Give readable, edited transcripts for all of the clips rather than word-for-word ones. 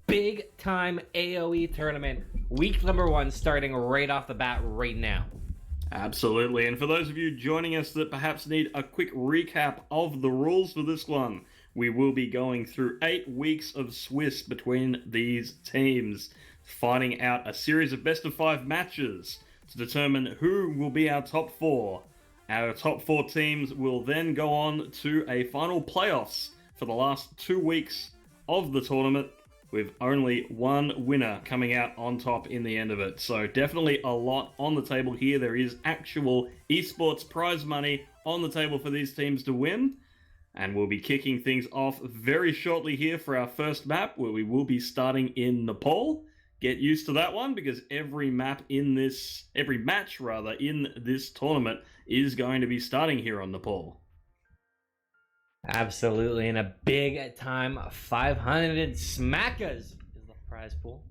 big time AOE tournament, week number 1 starting right off the bat right now. Absolutely, and for those of you joining us that perhaps need a quick recap of the rules for this one, we will be going through 8 weeks of Swiss between these teams, fighting out a series of best of 5 matches to determine who will be our top 4. Our top 4 teams will then go on to a final playoffs for the last 2 weeks of the tournament, with only one winner coming out on top in the end of it. So definitely a lot on the table here. There is actual esports prize money on the table for these teams to win. And we'll be kicking things off very shortly here for our first map, where we will be starting in Nepal. Get used to that one, because every match in this tournament is going to be starting here on Nepal. Absolutely, and a big time 500 smackas is the prize pool.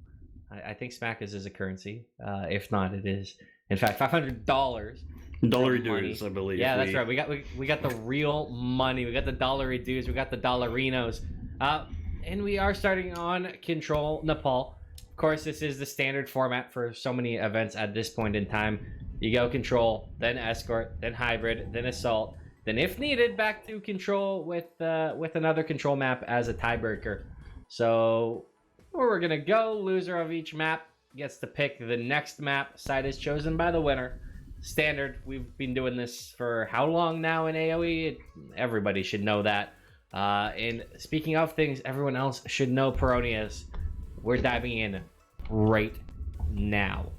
I think smackas is a currency. If not, it is in fact $500. Dollary dues, I believe. Yeah, that's right. We got the real money. We got the dollary dues. We got the dollarinos. And we are starting on Control Nepal. Of course, this is the standard format for so many events at this point in time. You go Control, then Escort, then Hybrid, then Assault. Then, if needed, back to Control with another Control map as a tiebreaker. So, where we're gonna go, loser of each map gets to pick the next map. Side is chosen by the winner. Standard. We've been doing this for how long now in AOE? Everybody should know that. And speaking of things everyone else should know, Peronius, we're diving in right now.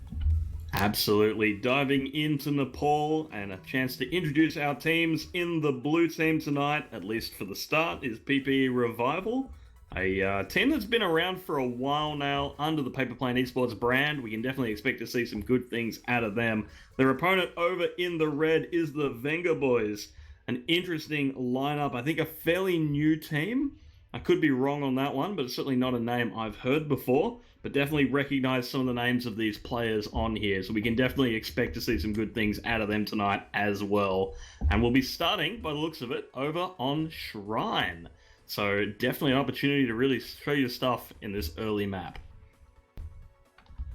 Absolutely, diving into Nepal, and a chance to introduce our teams. In the blue team tonight, at least for the start, is PPE Revival, a team that's been around for a while now under the AOEsports brand. We can definitely expect to see some good things out of them. Their opponent over in the red is the Venga boys, an interesting lineup. I think a fairly new team. I could be wrong on that one, but it's certainly not a name I've heard before, but definitely recognize some of the names of these players on here, so we can definitely expect to see some good things out of them tonight as well. And we'll be starting, by the looks of it, over on Shrine. So definitely an opportunity to really show your stuff in this early map.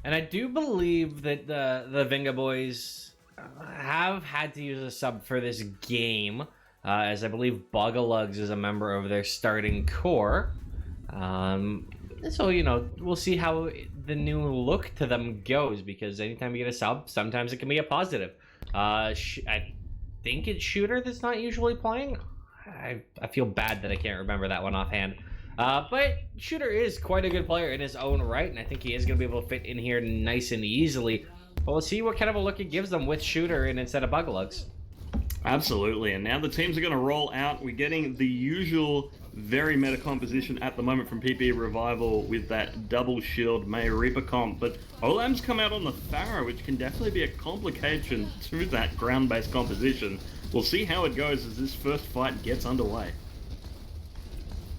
And I do believe that the Venga boys have had to use a sub for this game, as I believe Bogalugs is a member of their starting core. So, you know, we'll see how the new look to them goes, because anytime you get a sub, sometimes it can be a positive. I think it's Shooter that's not usually playing. I feel bad that I can't remember that one offhand. But Shooter is quite a good player in his own right, and I think he is going to be able to fit in here nice and easily. But we'll see what kind of a look it gives them with Shooter and instead of Bogalugs. Absolutely, and now the teams are going to roll out. We're getting the usual very meta composition at the moment from PPE Revival with that double shield May Reaper comp, but Olam's come out on the Pharaoh, which can definitely be a complication to that ground-based composition. We'll see how it goes as this first fight gets underway.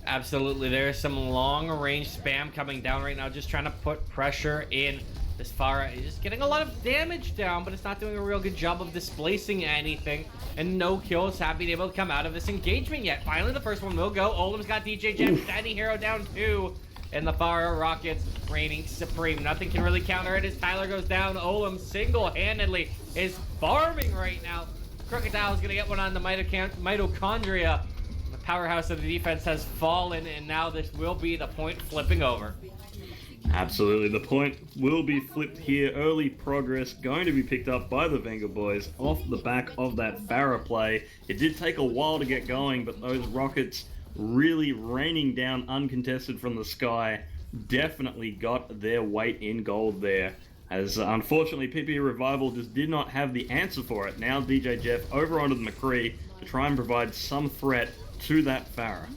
Absolutely, there's some long-range spam coming down right now, just trying to put pressure in. This Farah is getting a lot of damage down, but it's not doing a real good job of displacing anything, and no kills have been able to come out of this engagement yet. Finally, the first one will go. Olam's got DJ Jam, Tiny Hero down 2, and the Farah Rockets reigning supreme. Nothing can really counter it as Tyler goes down. Olam single-handedly is farming right now. Crocodile's gonna get one on the mitochondria. The powerhouse of the defense has fallen, and now this will be the point flipping over. Absolutely, the point will be flipped here. Early progress going to be picked up by the Venga boys off the back of that Farah play. It did take a while to get going, but those rockets really raining down uncontested from the sky definitely got their weight in gold there. As unfortunately PPE Revival just did not have the answer for it. Now DJ Jeff over onto the McCree to try and provide some threat to that Farah.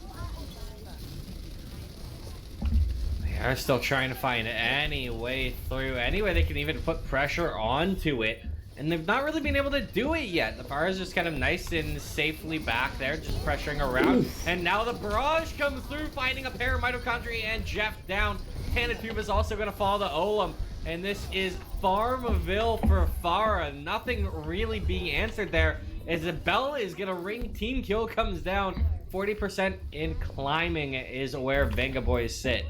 They are still trying to find any way through, any way they can even put pressure onto it, and they've not really been able to do it yet. The Farah's just kind of nice and safely back there, just pressuring around. Oof. And now the barrage comes through, finding a pair of Mitochondria and Jeff down. Tanatube is also going to fall to Olam. And this is Farmville for Farah. Nothing really being answered there. Isabella is going to ring. Team kill comes down. 40% in climbing is where Venga boys sit.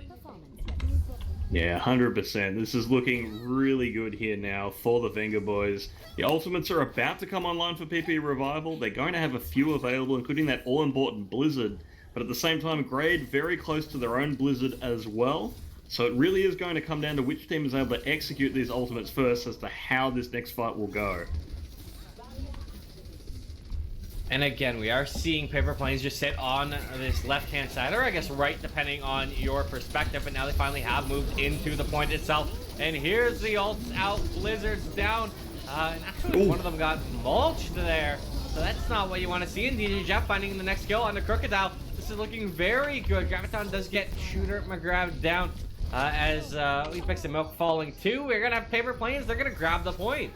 Yeah, 100%. This is looking really good here now for the Venga boys. The ultimates are about to come online for PPE Revival. They're going to have a few available, including that all-important Blizzard, but at the same time, Grade very close to their own Blizzard as well. So it really is going to come down to which team is able to execute these ultimates first as to how this next fight will go. And again, we are seeing paper planes just sit on this left-hand side, or I guess right, depending on your perspective. But now they finally have moved into the point itself. And here's the ults out, Blizzard's down. And actually, one of them got mulched there. So that's not what you want to see. And DJ Jeff finding the next kill on the Crocodile. This is looking very good. Graviton does get Shooter McGrav down as we pick some milk falling too. We're going to have paper planes. They're going to grab the point.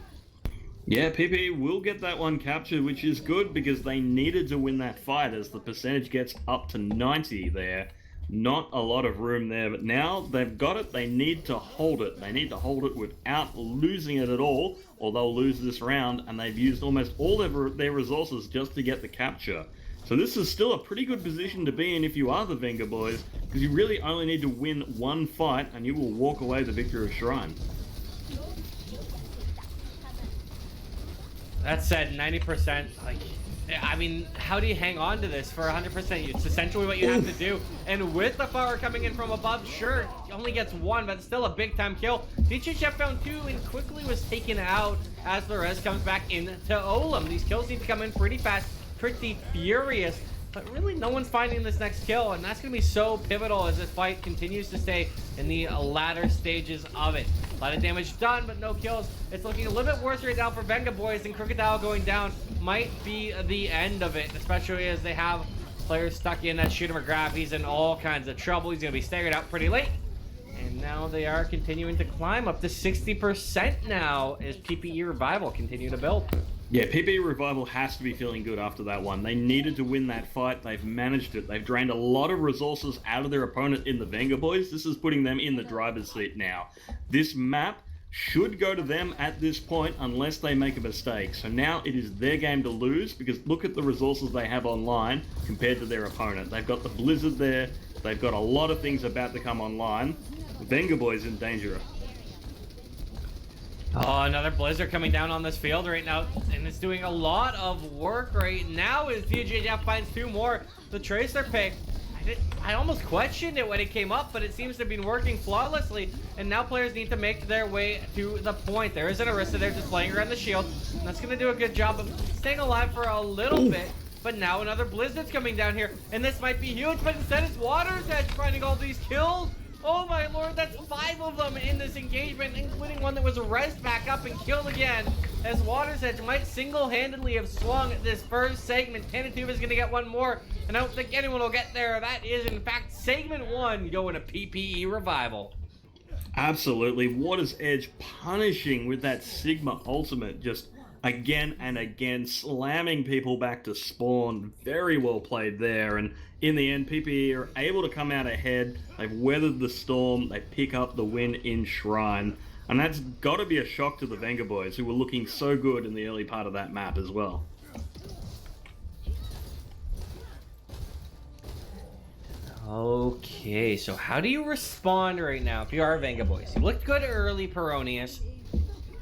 Yeah, PPE will get that one captured, which is good because they needed to win that fight as the percentage gets up to 90 there. Not a lot of room there, but now they've got it, they need to hold it. They need to hold it without losing it at all, or they'll lose this round, and they've used almost all their resources just to get the capture. So this is still a pretty good position to be in if you are the Venga boys, because you really only need to win one fight, and you will walk away the victor of Shrine. That said, 90%, like, I mean, how do you hang on to this for 100%? It's essentially what you have to do. And with the power coming in from above, sure, he only gets one, but it's still a big-time kill. DJ Chef found two and quickly was taken out as the res comes back into Olam. These kills need to come in pretty fast, pretty furious. But really, no one's finding this next kill, and that's going to be so pivotal as this fight continues to stay in the latter stages of it. A lot of damage done, but no kills. It's looking a little bit worse right now for Venga boys, and Crocodile going down might be the end of it, especially as they have players stuck in that Shooter McGrath. He's in all kinds of trouble. He's going to be staggered out pretty late. And now they are continuing to climb up to 60% now as PPE Revival continue to build. Yeah, PPE Revival has to be feeling good after that one. They needed to win that fight. They've managed it. They've drained a lot of resources out of their opponent in the Venga boys. This is putting them in the driver's seat now. This map should go to them at this point unless they make a mistake. So now it is their game to lose because look at the resources they have online compared to their opponent. They've got the Blizzard there. They've got a lot of things about to come online. Venga boys in danger. Oh, another Blizzard coming down on this field right now, and it's doing a lot of work right now as DJF finds two more. The Tracer pick, I almost questioned it when it came up, but it seems to have been working flawlessly, and now players need to make their way to the point. There is an Orisa there just playing around the shield, and that's going to do a good job of staying alive for a little bit. But now another Blizzard's coming down here, and this might be huge, but instead it's Water's Edge finding all these kills. Oh my lord, that's 5 of them in this engagement, including one that was rezzed back up and killed again, as Water's Edge might single-handedly have swung this first segment. Tentative is going to get one more, and I don't think anyone will get there. That is, in fact, segment 1 going to PPE Revival. Absolutely. Water's Edge punishing with that Sigma ultimate, just again and again, slamming people back to spawn. Very well played there, and in the end, PPE are able to come out ahead. They've weathered the storm. They pick up the win in Shrine. And that's got to be a shock to the Venga boys, who were looking so good in the early part of that map as well. Okay, so how do you respond right now if you are Venga boys? You looked good early, Peronius,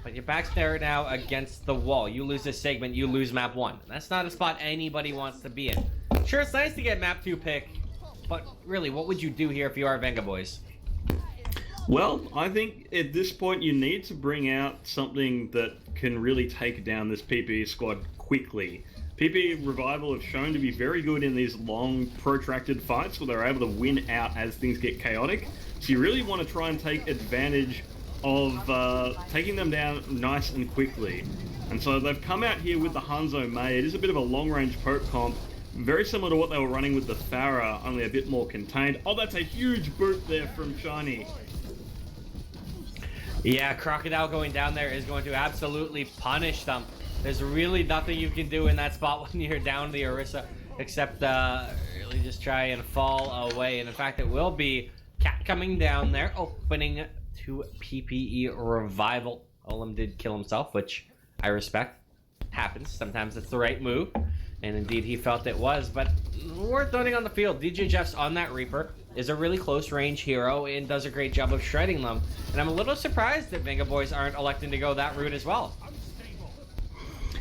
but your back's there now against the wall. You lose this segment, you lose map 1. That's not a spot anybody wants to be in. Sure, it's nice to get map 2 pick, but really, what would you do here if you are Venga boys? Well, I think at this point you need to bring out something that can really take down this PPE squad quickly. PPE Revival have shown to be very good in these long, protracted fights where they're able to win out as things get chaotic. So you really want to try and take advantage of taking them down nice and quickly. And so they've come out here with the Hanzo May. It is a bit of a long-range poke comp, very similar to what they were running with the Pharah, only a bit more contained. Oh, that's a huge boot there from Shiny. Yeah, Crocodile going down there is going to absolutely punish them. There's really nothing you can do in that spot when you're down the Orisa, except really just try and fall away. And in fact, it will be Cat coming down there, opening to PPE Revival. Olam did kill himself, which I respect. Happens. Sometimes it's the right move. And indeed, he felt it was. But worth noting on the field, DJ Jeff's on that Reaper. is a really close range hero and does a great job of shredding them. And I'm a little surprised that Venga Boys aren't electing to go that route as well.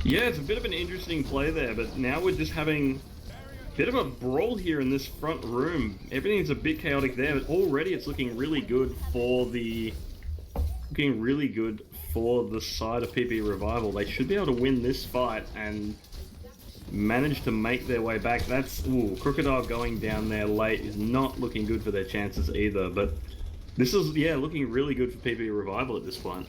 Yeah, it's a bit of an interesting play there, but now we're just having a bit of a brawl here in this front room. Everything's a bit chaotic there, but already it's looking really good for the side of PPE Revival. They should be able to win this fight and manage to make their way back. That's Crocodile going down there late is not looking good for their chances either, but this is looking really good for PPE Revival at this point.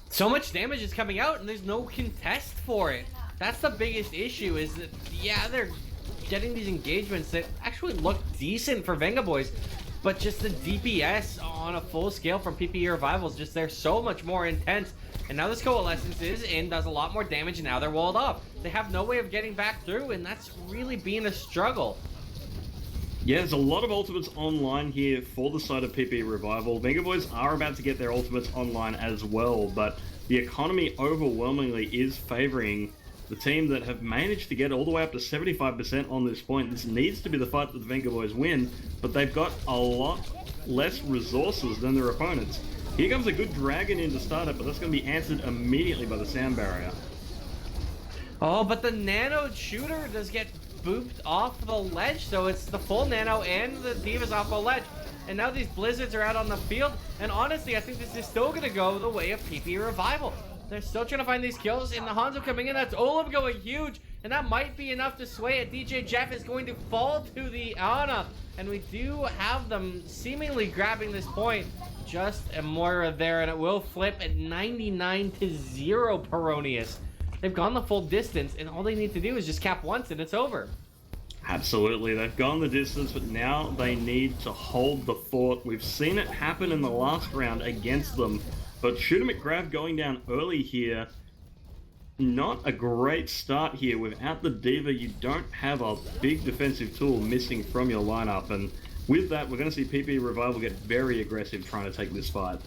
So much damage is coming out and there's no contest for it. That's the biggest issue, is that they're getting these engagements that actually look decent for Venga Boys, but just the DPS on a full scale from PPE Revival is just, they're so much more intense. And now this Coalescence is in, does a lot more damage, and now they're walled off. They have no way of getting back through, and that's really been a struggle. Yeah, there's a lot of ultimates online here for the side of PPE Revival. Venga Boys are about to get their ultimates online as well, but the economy overwhelmingly is favoring the team that have managed to get all the way up to 75% on this point. This needs to be the fight that the Venga Boys win, but they've got a lot less resources than their opponents. Here comes a good dragon in to start it, but that's going to be answered immediately by the sound barrier. Oh, but the nano shooter does get booped off the ledge, so it's the full nano and the Diva's off the ledge. And now these blizzards are out on the field, and honestly, I think this is still going to go the way of PPE Revival. They're still trying to find these kills, and the Hanzo coming in. That's Olaf going huge, and that might be enough to sway it. DJ Jeff is going to fall to the Ana, and we do have them seemingly grabbing this point. Just a Moira there, and it will flip at 99-0 Peronius. They've gone the full distance, and all they need to do is just cap once, and it's over. Absolutely, they've gone the distance, but now they need to hold the fort. We've seen it happen in the last round against them, but Shooter McGrath going down early here, not a great start here. Without the Diva, you don't have a big defensive tool missing from your lineup, and with that, we're going to see PPE Revival get very aggressive trying to take this fight.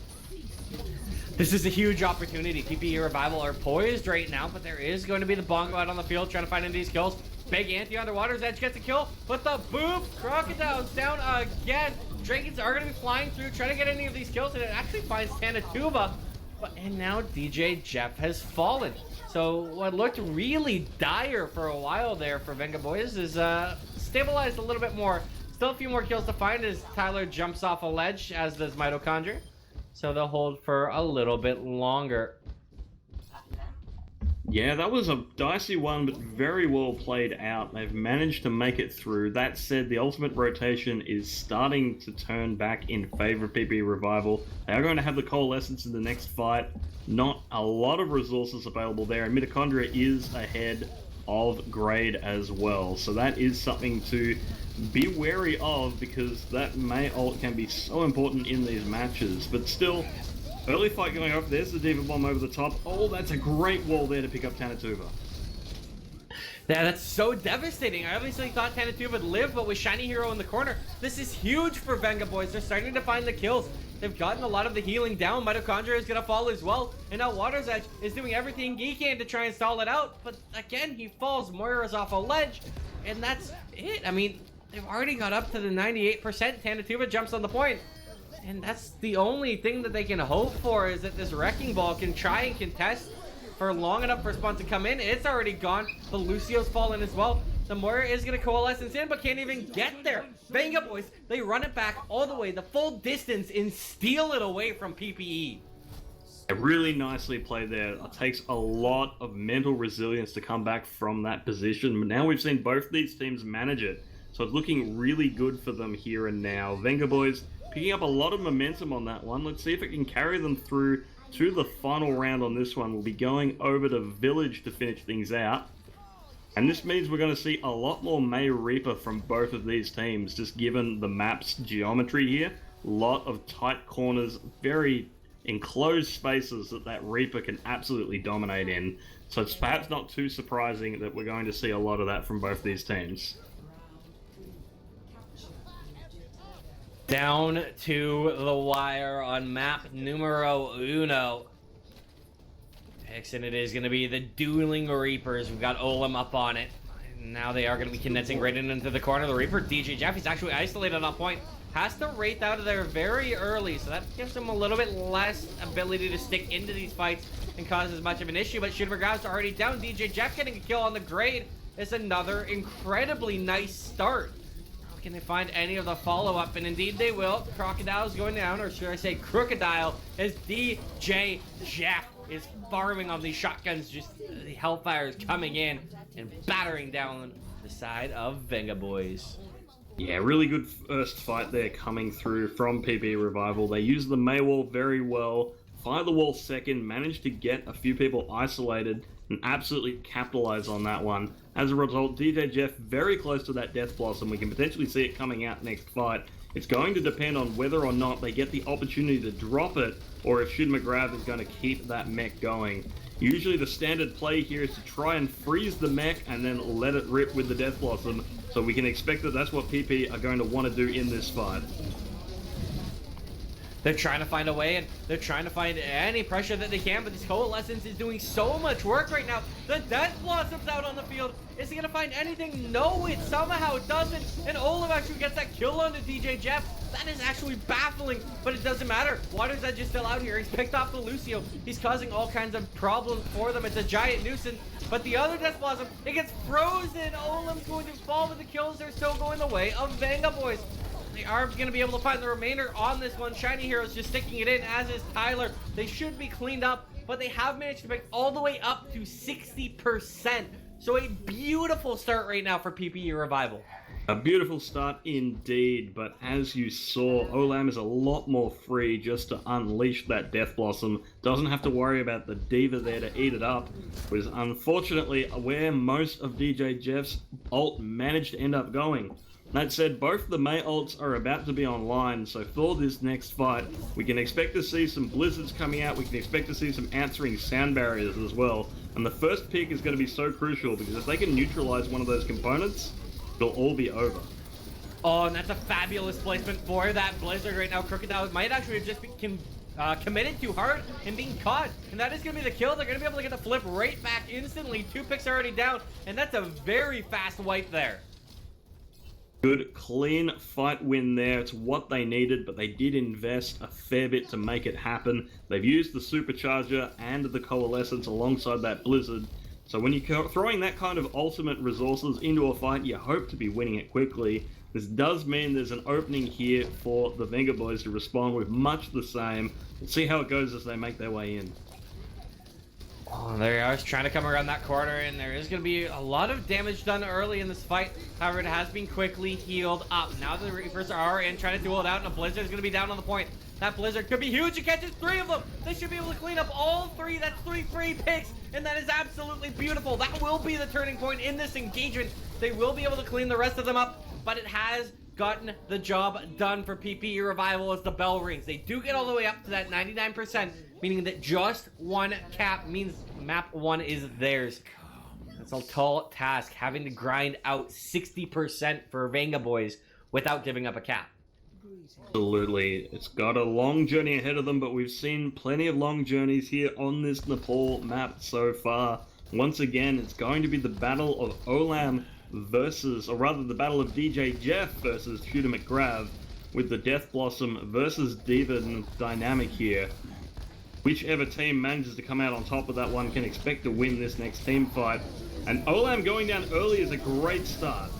This is a huge opportunity. PPE Revival are poised right now, but there is going to be the Bongo out on the field trying to find these kills. Big Anti Underwater's Edge gets a kill, but the boop! Crocodile's down again. Dragons are going to be flying through, trying to get any of these kills, and it actually finds Tanatuba. And now DJ Jeff has fallen. So what looked really dire for a while there for Venga Boys is stabilized a little bit more. Still a few more kills to find as Tyler jumps off a ledge, as does Mitochondria. So they'll hold for a little bit longer. Yeah, that was a dicey one, but very well played out. They've managed to make it through. That said, the ultimate rotation is starting to turn back in favor of PPE Revival. They are going to have the Coalescence in the next fight. Not a lot of resources available there, and Mitochondria is ahead of grade as well. So that is something to be wary of, because that May ult can be so important in these matches. But still, early fight going off. There's the Diva Bomb over the top. Oh, that's a great wall there to pick up Tanatuba. Yeah, that's so devastating. I obviously thought Tanatuba would live, but with Shiny Hero in the corner, this is huge for Venga Boys. They're starting to find the kills. They've gotten a lot of the healing down. Mitochondria is going to fall as well. And now Water's Edge is doing everything he can to try and stall it out. But again, he falls. Moira's off a ledge. And that's it. I mean, they've already got up to the 98%. Tanatuba jumps on the point. And that's the only thing that they can hope for, is that this Wrecking Ball can try and contest for long enough for Spawn to come in. It's already gone. The Lucio's fallen as well. The Moira is going to Coalescence in, but can't even get there. Venga Boys, they run it back all the way, the full distance, and steal it away from PPE. Really nicely played there. It takes a lot of mental resilience to come back from that position. But now we've seen both these teams manage it. So it's looking really good for them here and now. Venga Boys picking up a lot of momentum on that one. Let's see if it can carry them through to the final round on this one. We'll be going over to Village to finish things out. And this means we're going to see a lot more May Reaper from both of these teams, just given the map's geometry here. A lot of tight corners, very enclosed spaces that Reaper can absolutely dominate in. So it's perhaps not too surprising that we're going to see a lot of that from both these teams. Down to the wire on map numero uno. Picks, and it is going to be the Dueling Reapers. We've got Olam up on it. Now they are going to be condensing right into the corner. The Reaper, DJ Jeff, he's actually isolated on point. Has to Wraith out of there very early, so that gives him a little bit less ability to stick into these fights and cause as much of an issue. But Shooter McGrath's already down. DJ Jeff getting a kill on the grade is another incredibly nice start. Can they find any of the follow-up? And indeed they will. Crocodile's going down, or should I say Crocodile, as DJ Jeff is farming on these shotguns. Just the Hellfire is coming in and battering down the side of Venga boys. Yeah, really good first fight there coming through from PPE Revival. They use the May wall very well, fire the wall second, managed to get a few people isolated, and absolutely capitalize on that one. As a result, DJ Jeff very close to that Death Blossom. We can potentially see it coming out next fight. It's going to depend on whether or not they get the opportunity to drop it, or if Shooter McGrath is going to keep that mech going. Usually the standard play here is to try and freeze the mech and then let it rip with the Death Blossom. So we can expect that that's what PP are going to want to do in this fight. They're trying to find a way, and they're trying to find any pressure that they can, but this Coalescence is doing so much work right now. The Death Blossom's out on the field. Is he going to find anything? No, it somehow doesn't. And Olaf actually gets that kill onto DJ Jeff. That is actually baffling, but it doesn't matter. Water's Edge is still out here. He's picked off the Lucio. He's causing all kinds of problems for them. It's a giant nuisance. But the other Death Blossom, it gets frozen. Olaf's going to fall, but the kills are still going the way of Venga boys. They are going to be able to find the remainder on this one. Shiny Hero's just sticking it in, as is Tyler. They should be cleaned up, but they have managed to pick all the way up to 60%. So a beautiful start right now for PPE Revival. A beautiful start indeed, but as you saw, Olam is a lot more free just to unleash that Death Blossom. Doesn't have to worry about the Diva there to eat it up, which is unfortunately where most of DJ Jeff's ult managed to end up going. That said, both the May ults are about to be online, so for this next fight, we can expect to see some blizzards coming out, we can expect to see some answering sound barriers as well, and the first pick is going to be so crucial, because if they can neutralize one of those components, it'll all be over. Oh, and that's a fabulous placement for that blizzard right now. Crocodile might actually have just been committed too hard and being caught, and that is going to be the kill. They're going to be able to get the flip right back instantly. 2 picks already down, and that's a very fast wipe there. Good, clean fight win there. It's what they needed, but they did invest a fair bit to make it happen. They've used the Supercharger and the Coalescence alongside that Blizzard. So when you're throwing that kind of ultimate resources into a fight, you hope to be winning it quickly. This does mean there's an opening here for the Venga boys to respond with much the same. We'll see how it goes as they make their way in. Oh, there he is, trying to come around that corner, and there is going to be a lot of damage done early in this fight. However, it has been quickly healed up. Now the Reapers are in, trying to duel it out, and a Blizzard is going to be down on the point. That Blizzard could be huge. It catches 3 of them. They should be able to clean up all 3. That's 3 free picks, and that is absolutely beautiful. That will be the turning point in this engagement. They will be able to clean the rest of them up, but it has gotten the job done for PPE Revival as the bell rings. They do get all the way up to that 99%, meaning that just 1 cap means map 1 is theirs. That's a tall task, having to grind out 60% for Venga boys without giving up a cap. Absolutely. It's got a long journey ahead of them, but we've seen plenty of long journeys here on this Nepal map so far. Once again, it's going to be the battle of Olam versus, or rather the battle of DJ Jeff versus Shooter McGrath, with the Death Blossom versus Diva dynamic here. Whichever team manages to come out on top of that one can expect to win this next team fight. And Olam going down early is a great start.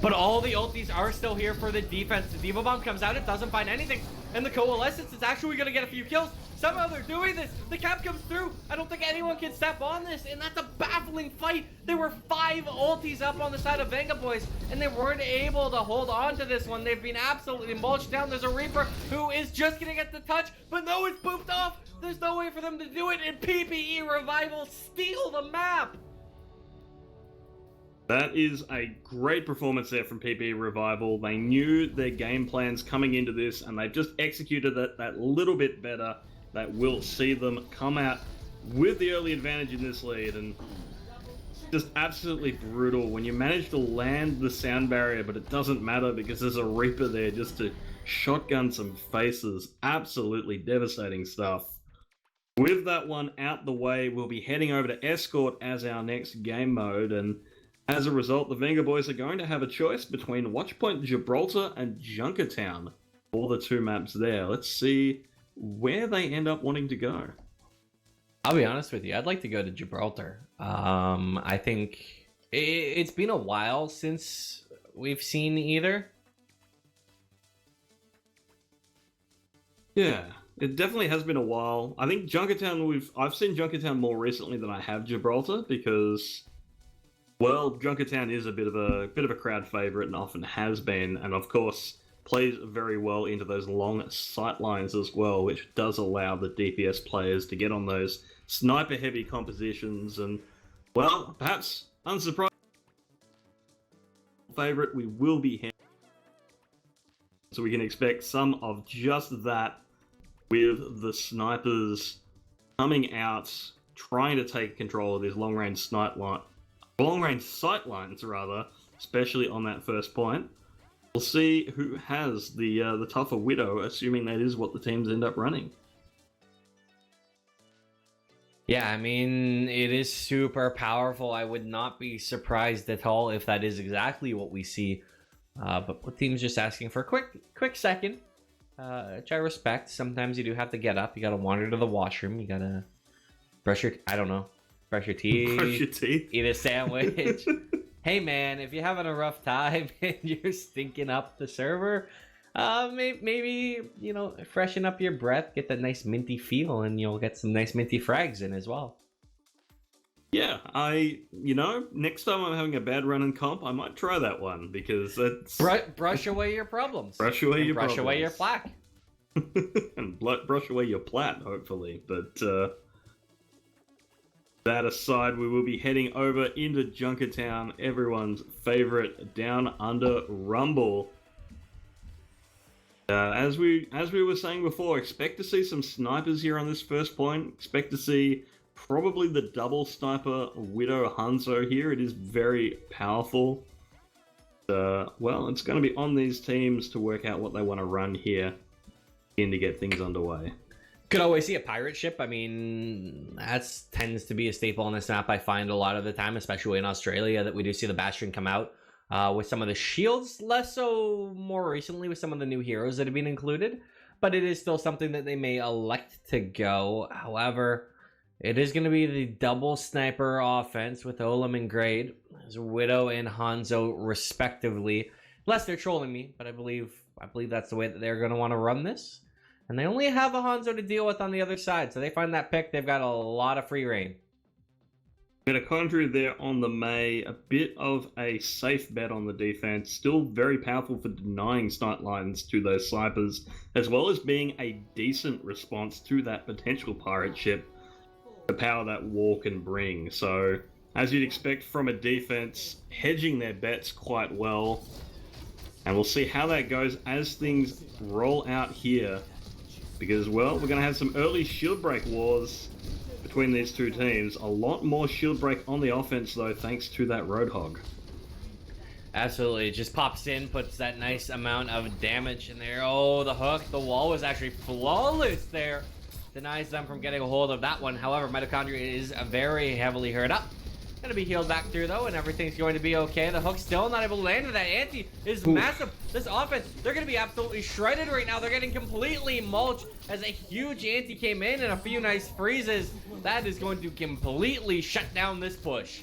But all the ultis are still here for the defense. The Diva Bomb comes out, it doesn't find anything. And the Coalescence is actually going to get a few kills. Somehow they're doing this. The cap comes through. I don't think anyone can step on this. And that's a baffling fight. There were 5 ultis up on the side of Venga boys, and they weren't able to hold on to this one. They've been absolutely mulched down. There's a Reaper who is just going to get the touch, but no, it's pooped off. There's no way for them to do it, and PPE Revival steal the map. That is a great performance there from PPE Revival. They knew their game plans coming into this, and they've just executed it that little bit better. That will see them come out with the early advantage in this lead, and just absolutely brutal when you manage to land the sound barrier, but it doesn't matter because there's a Reaper there just to shotgun some faces. Absolutely devastating stuff. With that one out the way, we'll be heading over to Escort as our next game mode, and As a result, the Venga boys are going to have a choice between Watchpoint Gibraltar and Junkertown for the two maps there. Let's see where they end up wanting to go. I'll be honest with you. I'd like to go to Gibraltar. I think it's been a while since we've seen either. Yeah, it definitely has been a while. I think Junkertown, I've seen Junkertown more recently than I have Gibraltar because, well, Junkertown is a bit of a crowd favorite and often has been, and of course plays very well into those long sight lines as well, which does allow the DPS players to get on those sniper heavy compositions and, well, perhaps unsurprisingly, favorite we will be heading, so we can expect some of just that with the snipers coming out, trying to take control of these long-range sight lines, rather, especially on that first point. We'll see who has the tougher Widow, assuming that is what the teams end up running. Yeah, I mean, it is super powerful. I would not be surprised at all if that is exactly what we see. But the team's just asking for a quick second, which I respect. Sometimes you do have to get up. You got to wander to the washroom. You got to brush your teeth. Brush your teeth. Eat a sandwich. Hey, man, if you're having a rough time and you're stinking up the server, maybe, you know, freshen up your breath, get that nice minty feel, and you'll get some nice minty frags in as well. Yeah, next time I'm having a bad run in comp, I might try that one, because it's... Brush away your problems. Brush away your problems. Brush away your plaque. And brush away your plat, hopefully. But, that aside, we will be heading over into Junkertown, everyone's favorite Down Under Rumble. As we were saying before, expect to see some snipers here on this first point. Expect to see probably the double sniper Widow Hanzo here. It is very powerful. Well, it's going to be on these teams to work out what they want to run here to get things underway. Could always see a pirate ship. I mean, that tends to be a staple on this map. I find a lot of the time, especially in Australia, that we do see the Bastion come out with some of the shields. Less so more recently with some of the new heroes that have been included. But it is still something that they may elect to go. However, it is going to be the double sniper offense with Olam and Grade, as Widow and Hanzo respectively. Unless they're trolling me, but I believe that's the way that they're going to want to run this. And they only have a Hanzo to deal with on the other side, so they find that pick, they've got a lot of free reign. Mitochondria there on the May, a bit of a safe bet on the defense, still very powerful for denying sight lines to those snipers, as well as being a decent response to that potential pirate ship, the power that war can bring. So, as you'd expect from a defense, hedging their bets quite well, and we'll see how that goes as things roll out here. Because, well, we're going to have some early shield break wars between these two teams. A lot more shield break on the offense, though, thanks to that Roadhog. Absolutely. It just pops in, puts that nice amount of damage in there. Oh, the hook. The wall was actually flawless there. Denies them from getting a hold of that one. However, Mitochondria is very heavily hurt up. Gonna be healed back through though, and everything's going to be okay. The hook still not able to land with that. Anti is massive. This offense, they're gonna be absolutely shredded right now. They're getting completely mulched as a huge anti came in and a few nice freezes. That is going to completely shut down this push.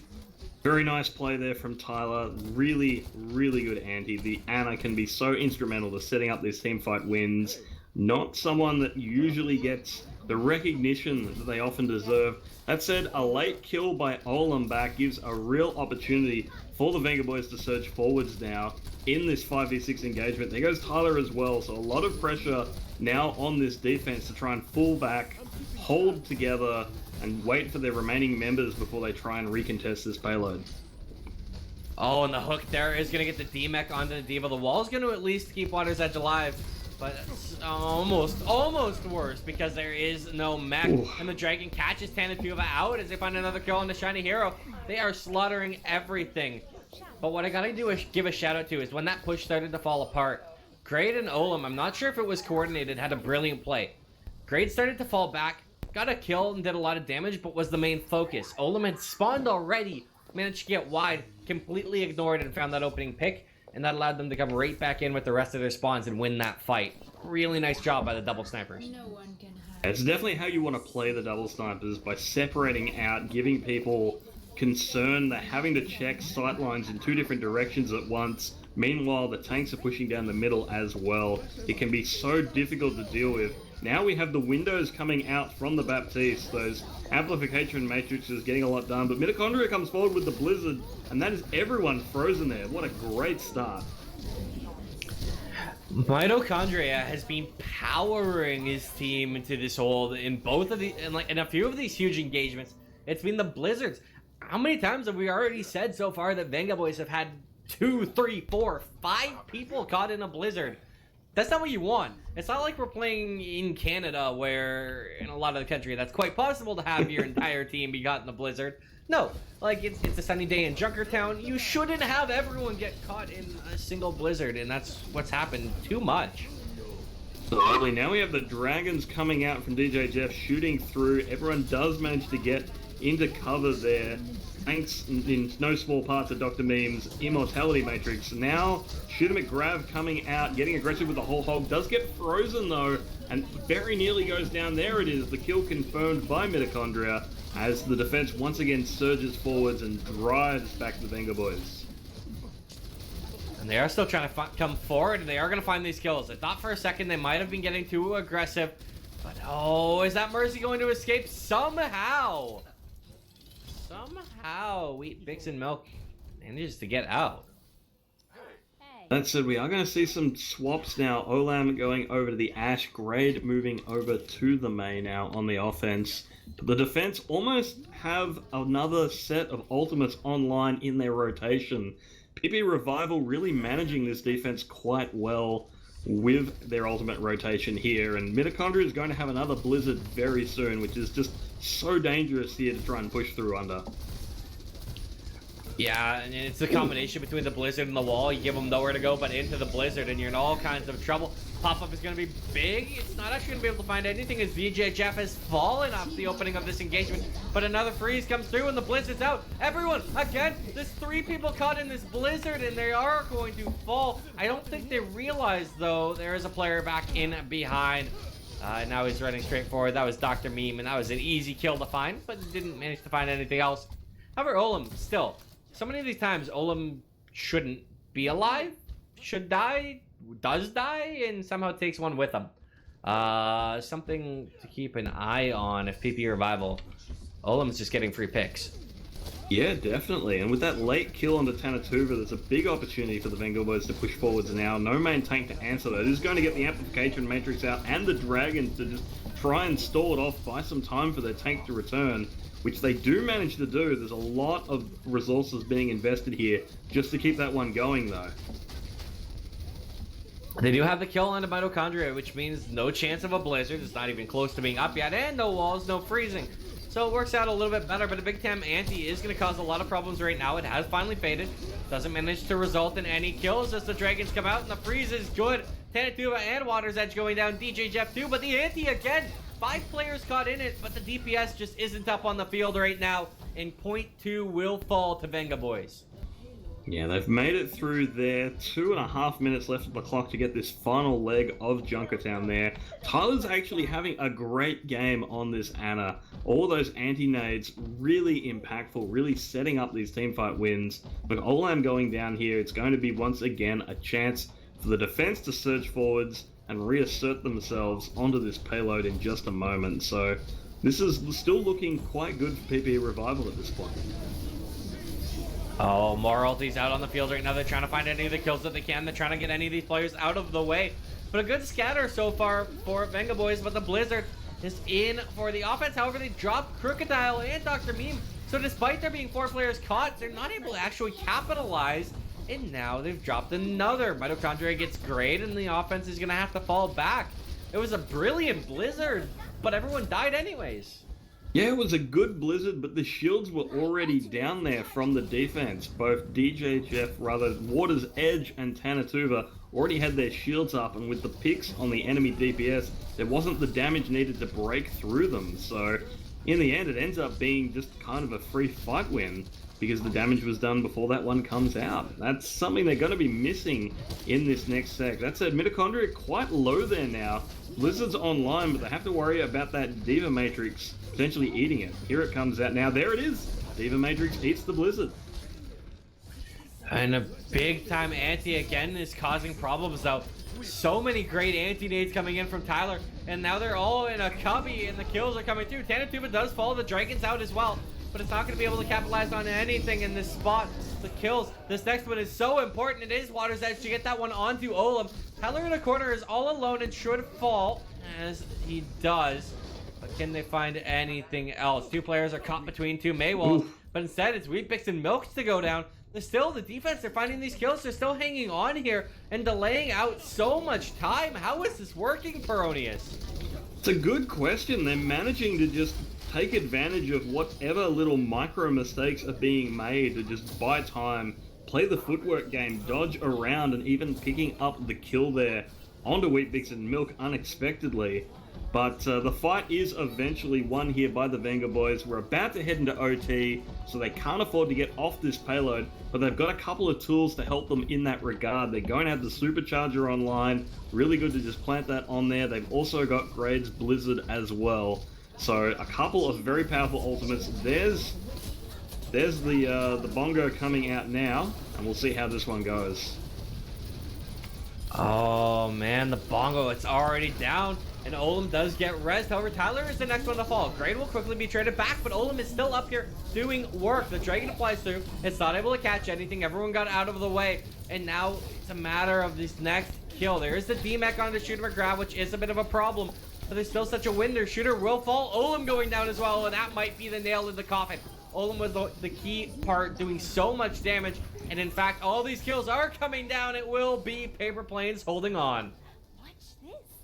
Very nice play there from Tyler. Really, really good anti. The Ana can be so instrumental to setting up these teamfight wins. Not someone that usually gets the recognition that they often deserve. That said, a late kill by Olam back gives a real opportunity for the Venga boys to surge forwards now in this 5v6 engagement. There goes Tyler as well, so a lot of pressure now on this defense to try and pull back, hold together, and wait for their remaining members before they try and recontest this payload. Oh, and the hook there is going to get the D-Mech onto the Diva. The wall's going to at least keep Water's Edge alive. But it's almost worse because there is no mech. Ooh. And the Dragon catches Tanatuva out as they find another kill on the Shiny Hero. They are slaughtering everything. But what I gotta do is give a shout out to is when that push started to fall apart, Grade and Olam, I'm not sure if it was coordinated, had a brilliant play. Grade started to fall back, got a kill and did a lot of damage, but was the main focus. Olam had spawned already, managed to get wide, completely ignored and found that opening pick, and that allowed them to come right back in with the rest of their spawns and win that fight. Really nice job by the double snipers. No one can hide. It's definitely how you want to play the double snipers, by separating out, giving people concern. They're having to check sight lines in two different directions at once. Meanwhile, the tanks are pushing down the middle as well. It can be so difficult to deal with. Now we have the windows coming out from the Baptiste. Those amplification matrices getting a lot done. But Mitochondria comes forward with the Blizzard, and that is everyone frozen there. What a great start. Mitochondria has been powering his team into this hold in both of the in a few of these huge engagements. It's been the Blizzards. How many times have we already said so far that Venga boys have had 2, 3, 4, 5 people caught in a blizzard? That's not what you want. It's not like we're playing in Canada, where in a lot of the country that's quite possible to have your entire team be caught in a blizzard. No, like it's a sunny day in Junkertown. You shouldn't have everyone get caught in a single blizzard, and that's what's happened too much. Absolutely. Now we have the Dragons coming out from DJ Jeff, shooting through. Everyone does manage to get into cover there, thanks in no small part to Dr. Meme's Immortality Matrix. Now, Shooter McGrav coming out, getting aggressive with the whole hog, does get frozen though, and very nearly goes down. There it is, the kill confirmed by Mitochondria, as the defense once again surges forwards and drives back the Venga boys. And they are still trying to come forward, and they are going to find these kills. I thought for a second they might have been getting too aggressive, but oh, is that Mercy going to escape somehow? Somehow, Wheat Bix and Milk manages to get out. That said, we are going to see some swaps now. Olam going over to the Ash, Grade moving over to the May now on the offense. But the defense almost have another set of ultimates online in their rotation. PPE Revival really managing this defense quite well with their ultimate rotation here. And Mitochondria is going to have another Blizzard very soon, which is just so dangerous here to try and push through under. Yeah, and it's the combination between the Blizzard and the wall. You give them nowhere to go but into the Blizzard, and you're in all kinds of trouble. Pop-up is going to be big. It's not actually going to be able to find anything as VJ Jeff has fallen off the opening of this engagement. But another freeze comes through, and the Blizzard's out. Everyone, again, there's 3 people caught in this Blizzard, and they are going to fall. I don't think they realize, though, there is a player back in behind. Now he's running straight forward. That was Dr. Meme, and that was an easy kill to find, but didn't manage to find anything else. However, Olam, still, so many of these times, Olam shouldn't be alive, should die, does die, and somehow takes one with him. Something to keep an eye on if PP Revival. Olam's just getting free picks. Yeah, definitely. And with that late kill on the Tanatuva, there's a big opportunity for the Venga boys to push forwards now. No main tank to answer though. This is going to get the Amplification Matrix out and the Dragons to just try and stall it off, buy some time for their tank to return, which they do manage to do. There's a lot of resources being invested here just to keep that one going though. They do have the kill on the Mitochondria, which means no chance of a blizzard. It's not even close to being up yet, and no walls, no freezing. So it works out a little bit better, but a Big Tam Anti is going to cause a lot of problems right now. It has finally faded. Doesn't manage to result in any kills as the Dragons come out, and the freeze is good. Tanatuva and Water's Edge going down, DJ Jeff too, but the Anti again. 5 players caught in it, but the DPS just isn't up on the field right now, and point 2 will fall to Venga boys. Yeah, they've made it through there. 2.5 minutes left of the clock to get this final leg of Junkertown there. Tyler's actually having a great game on this Ana. All those anti-nades really impactful, really setting up these teamfight wins. With Olam going down here, it's going to be once again a chance for the defense to surge forwards and reassert themselves onto this payload in just a moment. So this is still looking quite good for PPE Revival at this point. Oh, more ultis out on the field right now. They're trying to find any of the kills that they can. They're trying to get any of these players out of the way. But a good scatter so far for Venga boys, but the Blizzard is in for the offense. However, they dropped Crocodile and Dr. Meme. So despite there being 4 players caught, they're not able to actually capitalize. And now they've dropped another. Mitochondria gets great, and the offense is going to have to fall back. It was a brilliant Blizzard, but everyone died anyways. Yeah, it was a good Blizzard, but the shields were already down there from the defense. Both Water's Edge and Tanatuva already had their shields up, and with the picks on the enemy DPS, there wasn't the damage needed to break through them. So in the end, it ends up being just kind of a free fight win. because the damage was done before that one comes out. That's something they're going to be missing in this next sec. That's a mitochondria quite low there now. Blizzard's online, but they have to worry about that Diva Matrix potentially eating it. Here it comes out now. There it is. Diva Matrix eats the Blizzard. And a big time anti again is causing problems though. So many great anti-nades coming in from Tyler, and now they're all in a cubby, and the kills are coming through. Tanatuba does follow the Dragons out as well, but it's not going to be able to capitalize on anything in this spot. The kills, this next one is so important. It is Water's Edge to get that one onto Olam. Tyler in a corner is all alone and should fall, as he does. But can they find anything else? Two players are caught between two Maywalls, but instead it's Weet-Bix and Milks to go down. Still, the defense, they're finding these kills. They're still hanging on here and delaying out so much time. How is this working, Peronius? It's a good question. They're managing to just take advantage of whatever little micro mistakes are being made to just buy time, play the footwork game, dodge around, and even picking up the kill there onto Weet-Bix and Milk unexpectedly. But the fight is eventually won here by the Venga boys. We're about to head into OT, so they can't afford to get off this payload, but they've got a couple of tools to help them in that regard. They're going to have the Supercharger online. Really good to just plant that on there. They've also got Grade's Blizzard as well. So a couple of very powerful ultimates. There's the Bongo coming out now, and we'll see how this one goes. Oh man, the Bongo, it's already down. And Olam does get rezzed. However, Tyler is the next one to fall. Grade will quickly be traded back, but Olam is still up here doing work. The Dragon applies through. It's not able to catch anything. Everyone got out of the way. And now it's a matter of this next kill. There is the D-Mech on the Shooter grab, which is a bit of a problem. But there's still such a win. Their Shooter will fall. Olam going down as well, and that might be the nail in the coffin. Olam was the key part, doing so much damage. And in fact, all these kills are coming down. It will be Paper Planes holding on.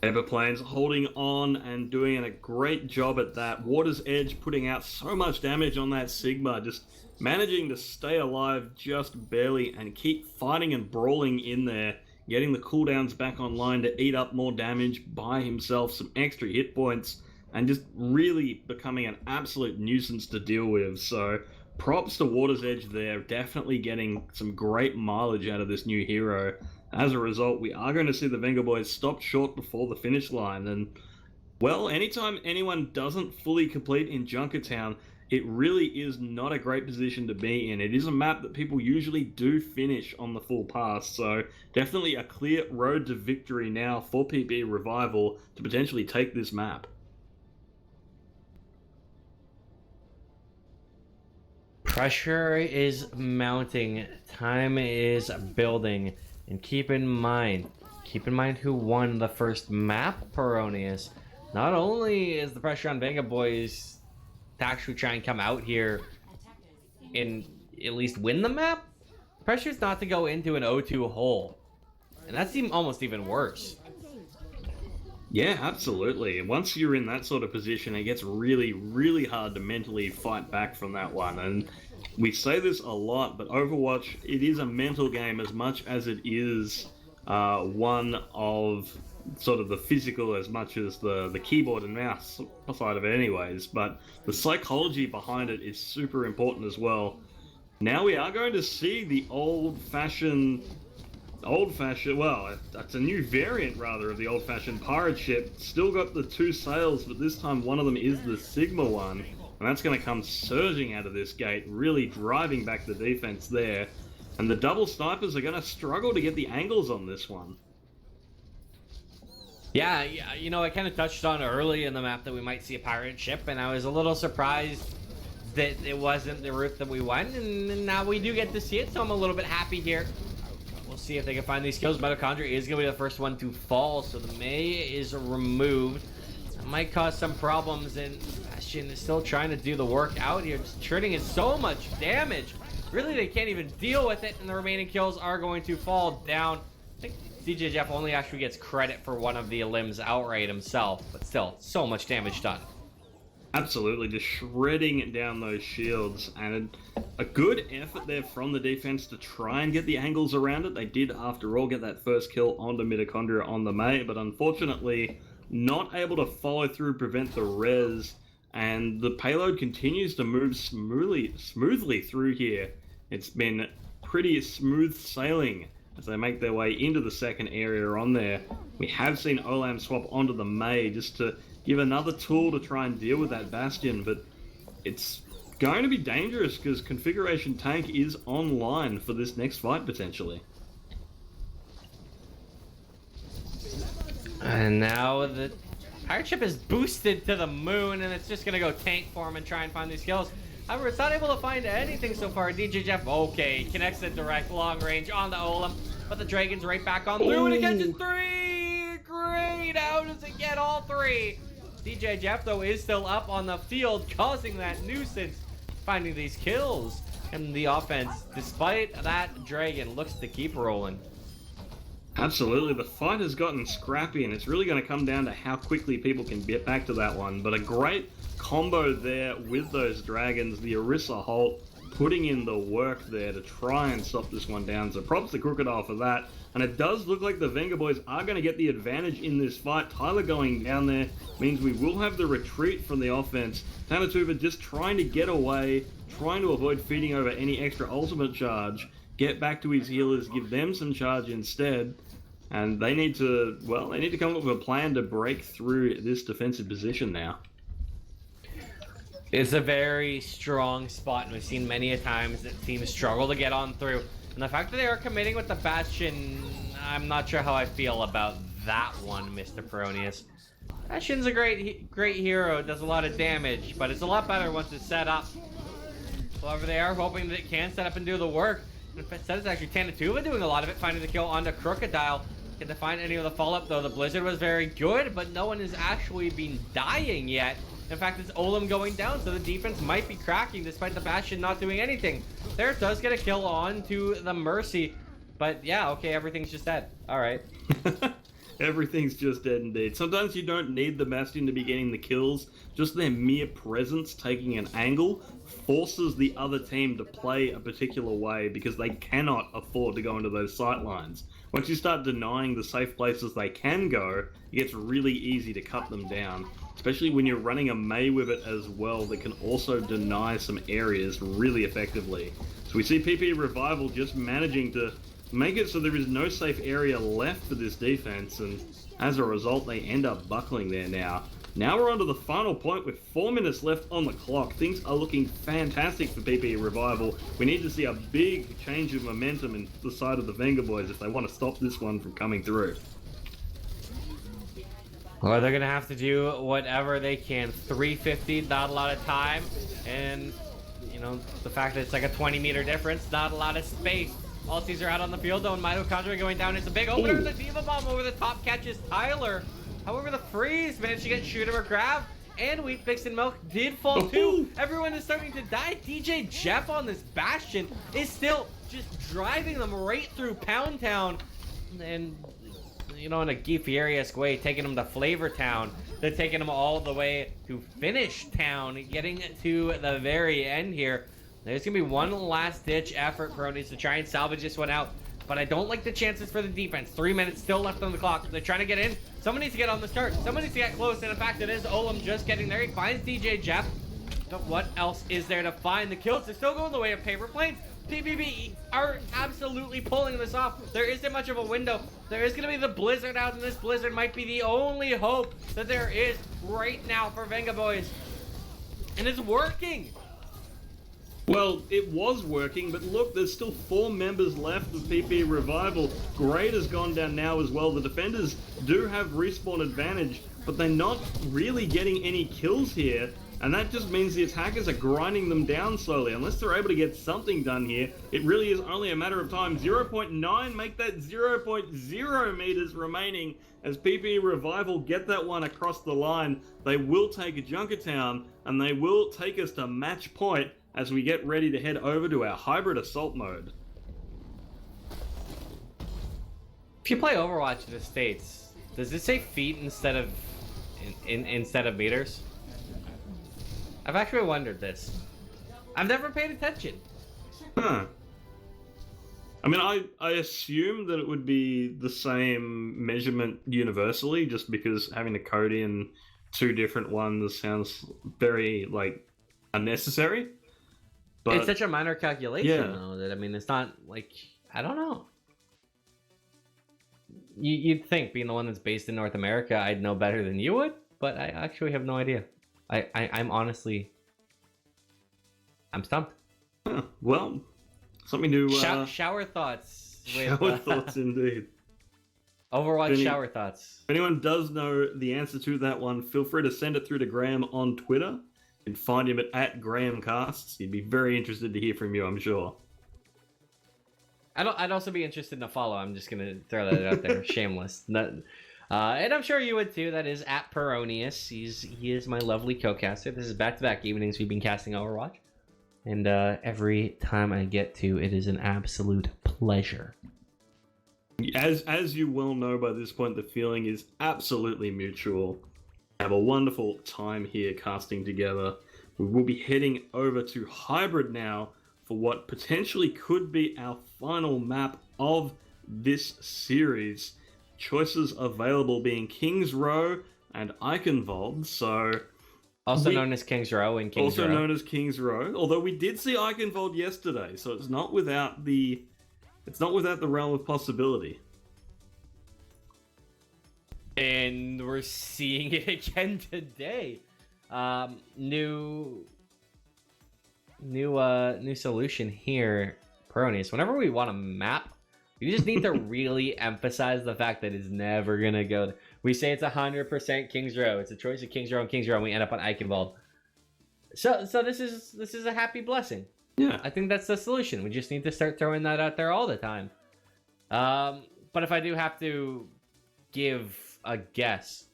Paper Planes holding on and doing a great job at that. Water's Edge putting out so much damage on that Sigma, just managing to stay alive just barely and keep fighting and brawling in there, getting the cooldowns back online to eat up more damage, buy himself some extra hit points, and just really becoming an absolute nuisance to deal with. So props to Water's Edge there, definitely getting some great mileage out of this new hero. As a result, we are going to see the Venga boys stop short before the finish line. And, well, anytime anyone doesn't fully complete in Junkertown, it really is not a great position to be in. It is a map that people usually do finish on the full pass, so definitely a clear road to victory now for PPE Revival to potentially take this map. Pressure is mounting. Time is building. And keep in mind who won the first map, Peronius. Not only is the pressure on Venga boys to actually try and come out here and at least win the map, pressure's not to go into an 0-2 hole. And that's almost even worse. Yeah, absolutely. Once you're in that sort of position, it gets really, really hard to mentally fight back from that one. And we say this a lot, but Overwatch, it is a mental game as much as it is one of sort of the physical as much as the keyboard and mouse side of it anyways. But the psychology behind it is super important as well. Now we are going to see the old-fashioned, well, that's a new variant rather of the old-fashioned pirate ship. Still got the two sails, but this time one of them is the Sigma one. And that's going to come surging out of this gate, really driving back the defense there. And the double snipers are going to struggle to get the angles on this one. Yeah, you know, I kind of touched on early in the map that we might see a pirate ship, and I was a little surprised that it wasn't the route that we went, and now we do get to see it, so I'm a little bit happy here. We'll see if they can find these kills. Mitochondria is going to be the first one to fall, so the Mei is removed. That might cause some problems, and Bastion is still trying to do the work out here, just turning in so much damage. Really, they can't even deal with it, and the remaining kills are going to fall down. I think DJ Jeff only actually gets credit for one of the limbs outright himself, but still, so much damage done. Absolutely, just shredding down those shields, and a good effort there from the defense to try and get the angles around it. They did, after all, get that first kill onto Mitochondria on the Mei, but unfortunately not able to follow through, prevent the res, and the payload continues to move smoothly through here. It's been pretty smooth sailing as they make their way into the second area on there. We have seen Olam swap onto the May just to give another tool to try and deal with that Bastion, but it's going to be dangerous because Configuration Tank is online for this next fight potentially. And now the pirate ship is boosted to the moon, and it's just gonna go tank form and try and find these kills. However, it's not able to find anything so far. DJ Jeff, okay, connects the direct long range on the Olam, but the Dragon's right back on through, and it catches 3! Great! How does it get all 3? DJ Jeff, though, is still up on the field, causing that nuisance, finding these kills. And the offense, despite that Dragon, looks to keep rolling. Absolutely, the fight has gotten scrappy, and it's really going to come down to how quickly people can get back to that one. But a great combo there with those dragons, the Orisa Holt putting in the work there to try and stop this one down. So props to Crocodile for that. And it does look like the Venga boys are going to get the advantage in this fight. Tyler going down there means we will have the retreat from the offense. Tanatuva just trying to get away, trying to avoid feeding over any extra ultimate charge. Get back to his healers, give them some charge instead, and they need to, well, they need to come up with a plan to break through this defensive position now. It's a very strong spot, and we've seen many a times that teams struggle to get on through. And the fact that they are committing with the Bastion, I'm not sure how I feel about that one, Mr. Peronius. Bastion's a great hero, it does a lot of damage, but it's a lot better once it's set up. However, they are hoping that it can set up and do the work. Instead, it's actually Tanatuva doing a lot of it, finding the kill onto Crocodile. Can they find any of the follow-up, though? The Blizzard was very good, but no one has actually been dying yet. In fact, it's Olam going down, so the defense might be cracking despite the Bastion not doing anything. There does get a kill on to the Mercy, but yeah, okay, everything's just dead. All right. Everything's just dead indeed. Sometimes you don't need the Bastion to be getting the kills. Just their mere presence taking an angle forces the other team to play a particular way because they cannot afford to go into those sight lines. Once you start denying the safe places they can go, it gets really easy to cut them down. Especially when you're running a May with it as well that can also deny some areas really effectively. So we see PPE Revival just managing to make it so there is no safe area left for this defense, and as a result they end up buckling there now. Now we're on to the final point with 4 minutes left on the clock. Things are looking fantastic for PPE Revival. We need to see a big change of momentum in the side of the Venga boys if they want to stop this one from coming through. Well, they're gonna have to do whatever they can. 350, not a lot of time, and you know the fact that it's like a 20-meter difference, not a lot of space. All Caesar out on the field though, and Mitochondria going down. It's a big opener. The Diva Bomb over the top catches Tyler. However, the freeze managed to get Shooter or grab, and Wheat Fix and Milk did fall too. Everyone is starting to die. DJ Jeff on this Bastion is still just driving them right through Pound Town, and you know, in a Guy Fieri-esque way, taking them to Flavor Town. They're taking them all the way to Finish Town, getting to the very end here. There's going to be one last-ditch effort, Peronius, to try and salvage this one out. But I don't like the chances for the defense. 3 minutes still left on the clock. They're trying to get in. Someone needs to get on the start. Someone needs to get close. And in fact, it is Olam just getting there. He finds DJ Jeff. But what else is there to find? The kills are still going the way of Paper Planes. PPB are absolutely pulling this off. There isn't much of a window. There is going to be the Blizzard out, and this Blizzard might be the only hope that there is right now for Venga Boys. And it's working. Well, it was working, but look, there's still 4 members left of PPE Revival. Great has gone down now as well. The defenders do have respawn advantage, but they're not really getting any kills here. And that just means the attackers are grinding them down slowly. Unless they're able to get something done here, it really is only a matter of time. 0.9, make that 0.0 meters remaining as PPE Revival get that one across the line. They will take Junkertown, and they will take us to match point as we get ready to head over to our hybrid assault mode. If you play Overwatch in the States, does it say feet instead of instead of meters? I've actually wondered this. I've never paid attention. Huh. I mean, I assume that it would be the same measurement universally, just because having the code in two different ones sounds very, like, unnecessary. But It's such a minor calculation, Yeah. though, that, I mean, it's not, like, I don't know. You'd think, being the one that's based in North America, I'd know better than you would, but I actually have no idea. I'm honestly... I'm stumped. huh, well, something to... Shower thoughts. shower thoughts indeed. Overwatch Any- shower thoughts. If anyone does know the answer to that one, feel free to send it through to Graham on Twitter. You can find him at @GrahamCasts. He'd be very interested to hear from you, I'm sure. I'd also be interested in a follow. I'm just gonna throw that out there, shameless. And I'm sure you would too. That is @Peronius. He is my lovely co-caster. This is back-to-back evenings we've been casting Overwatch, and every time I get to, it is an absolute pleasure. As you well know by this point, the feeling is absolutely mutual. We have a wonderful time here casting together. We will be heading over to Hybrid now for what potentially could be our final map of this series. Choices available being King's Row and Eichenwald, so... Also known as King's Row and King's Row. Also known as King's Row, although we did see Eichenwald yesterday, so it's not without the realm of possibility. And we're seeing it again today. New solution here, Peronius. Whenever we want a map, we just need to really emphasize the fact that it's never gonna go there. We say it's 100% King's Row. It's a choice of King's Row and King's Row, and we end up on Eichenwald. So this is a happy blessing. Yeah. I think that's the solution. We just need to start throwing that out there all the time. But if I do have to give a guess,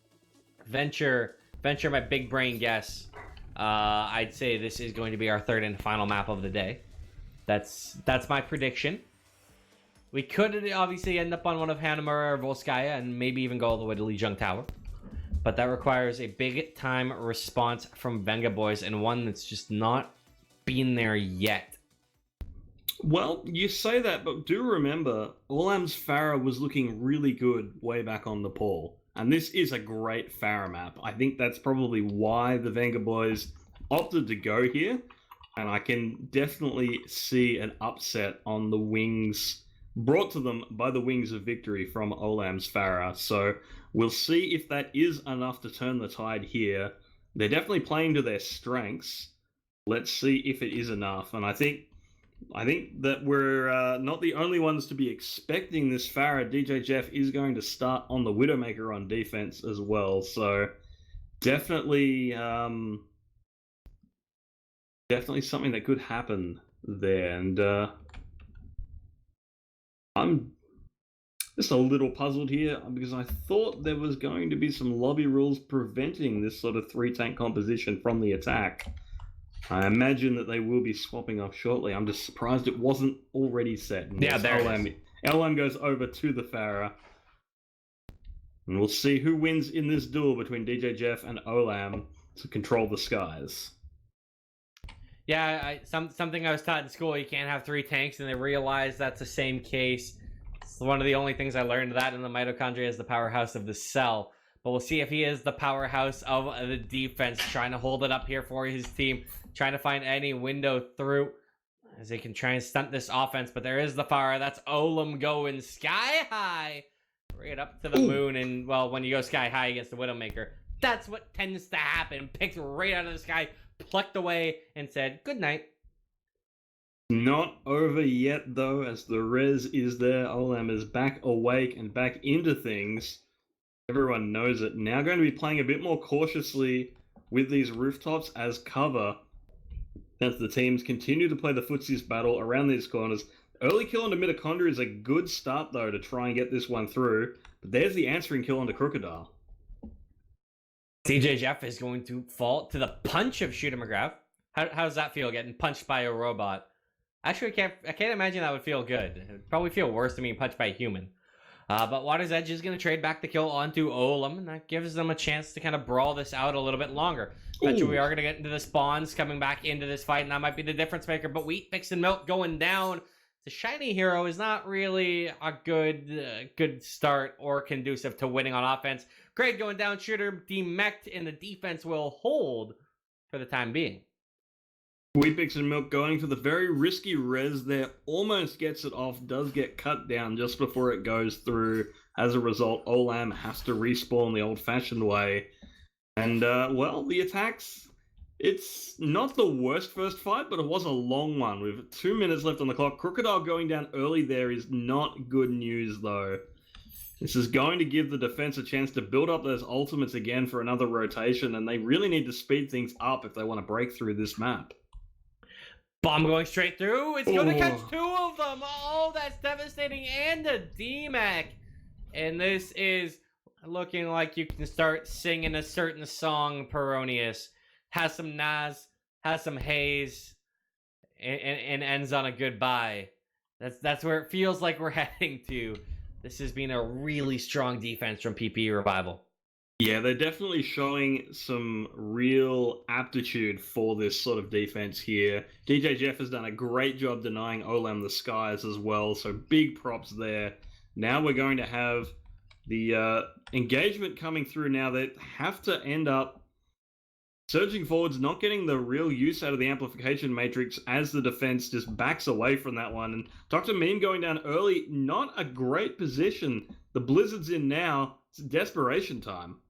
venture my big brain guess, I'd say this is going to be our third and final map of the day. That's my prediction. We could obviously end up on one of Hanamura or Volskaya and maybe even go all the way to Lijiang Tower. But that requires a big time response from Venga boys, and one that's just not been there yet. Well, you say that, but do remember, Olam's Farah was looking really good way back on Nepal. And this is a great Farah map. I think that's probably why the Venga boys opted to go here. And I can definitely see an upset on the wings, brought to them by the wings of victory from Olam's Farah. So we'll see if that is enough to turn the tide here. They're definitely playing to their strengths. Let's see if it is enough. And I think that we're not the only ones to be expecting this Farah. DJ Jeff is going to start on the Widowmaker on defense as well. So definitely something that could happen there. And I'm just a little puzzled here because I thought there was going to be some lobby rules preventing this sort of 3-tank composition from the attack. I imagine that they will be swapping off shortly. I'm just surprised it wasn't already set. And Yeah, there it is. LM goes over to the Farah. And we'll see who wins in this duel between DJ Jeff and Olam to control the skies. Yeah, something I was taught in school, you can't have 3 tanks, and I realized that's the same case. It's one of the only things I learned, that in the mitochondria is the powerhouse of the cell. But we'll see if he is the powerhouse of the defense, trying to hold it up here for his team, trying to find any window through as they can try and stunt this offense. But there is the Farah. That's Olam going sky high, right up to the moon. And, well, when you go sky high against the Widowmaker, that's what tends to happen. Picked right out of the sky, plucked away, and said, good night. Not over yet, though, as the res is there. Olam is back awake and back into things. Everyone knows it. Now going to be playing a bit more cautiously with these rooftops as cover as the teams continue to play the footsies battle around these corners. Early kill onto Mitochondria is a good start, though, to try and get this one through. But there's the answering kill onto Crocodile. DJ Jeff is going to fall to the punch of Shooter McGrath. How does that feel, getting punched by a robot? Actually, I can't imagine that would feel good. It would probably feel worse than being punched by a human. But Water's Edge is going to trade back the kill onto Olam, and that gives them a chance to kind of brawl this out a little bit longer. Eventually, we are going to get into the spawns coming back into this fight, and that might be the difference maker. But Wheat, Mix, and Milk going down. the shiny hero is not really a good start or conducive to winning on offense. Grade going down, shooter demeched, and the defense will hold for the time being. Weet-Bix and Milk going for the very risky res there, almost gets it off, does get cut down just before it goes through. As a result, Olam has to respawn the old-fashioned way. And, well, the attacks, it's not the worst first fight, but it was a long one. With 2 minutes left on the clock, Crocodile going down early there is not good news, though. This is going to give the defense a chance to build up those ultimates again for another rotation, and they really need to speed things up if they want to break through this map. Bomb going straight through. It's going to catch 2 of them. Oh, that's devastating. And a DMAC. And this is looking like you can start singing a certain song, Peronius. Has some Nas, has some Haze, and ends on a goodbye. That's where it feels like we're heading to. This has been a really strong defense from PPE Revival. Yeah, they're definitely showing some real aptitude for this sort of defense here. DJ Jeff has done a great job denying Olam the skies as well, so big props there. Now we're going to have the engagement coming through now. They have to end up surging forwards, not getting the real use out of the amplification matrix as the defense just backs away from that one. And Dr. Mean going down early, not a great position. The Blizzard's in now. It's desperation time.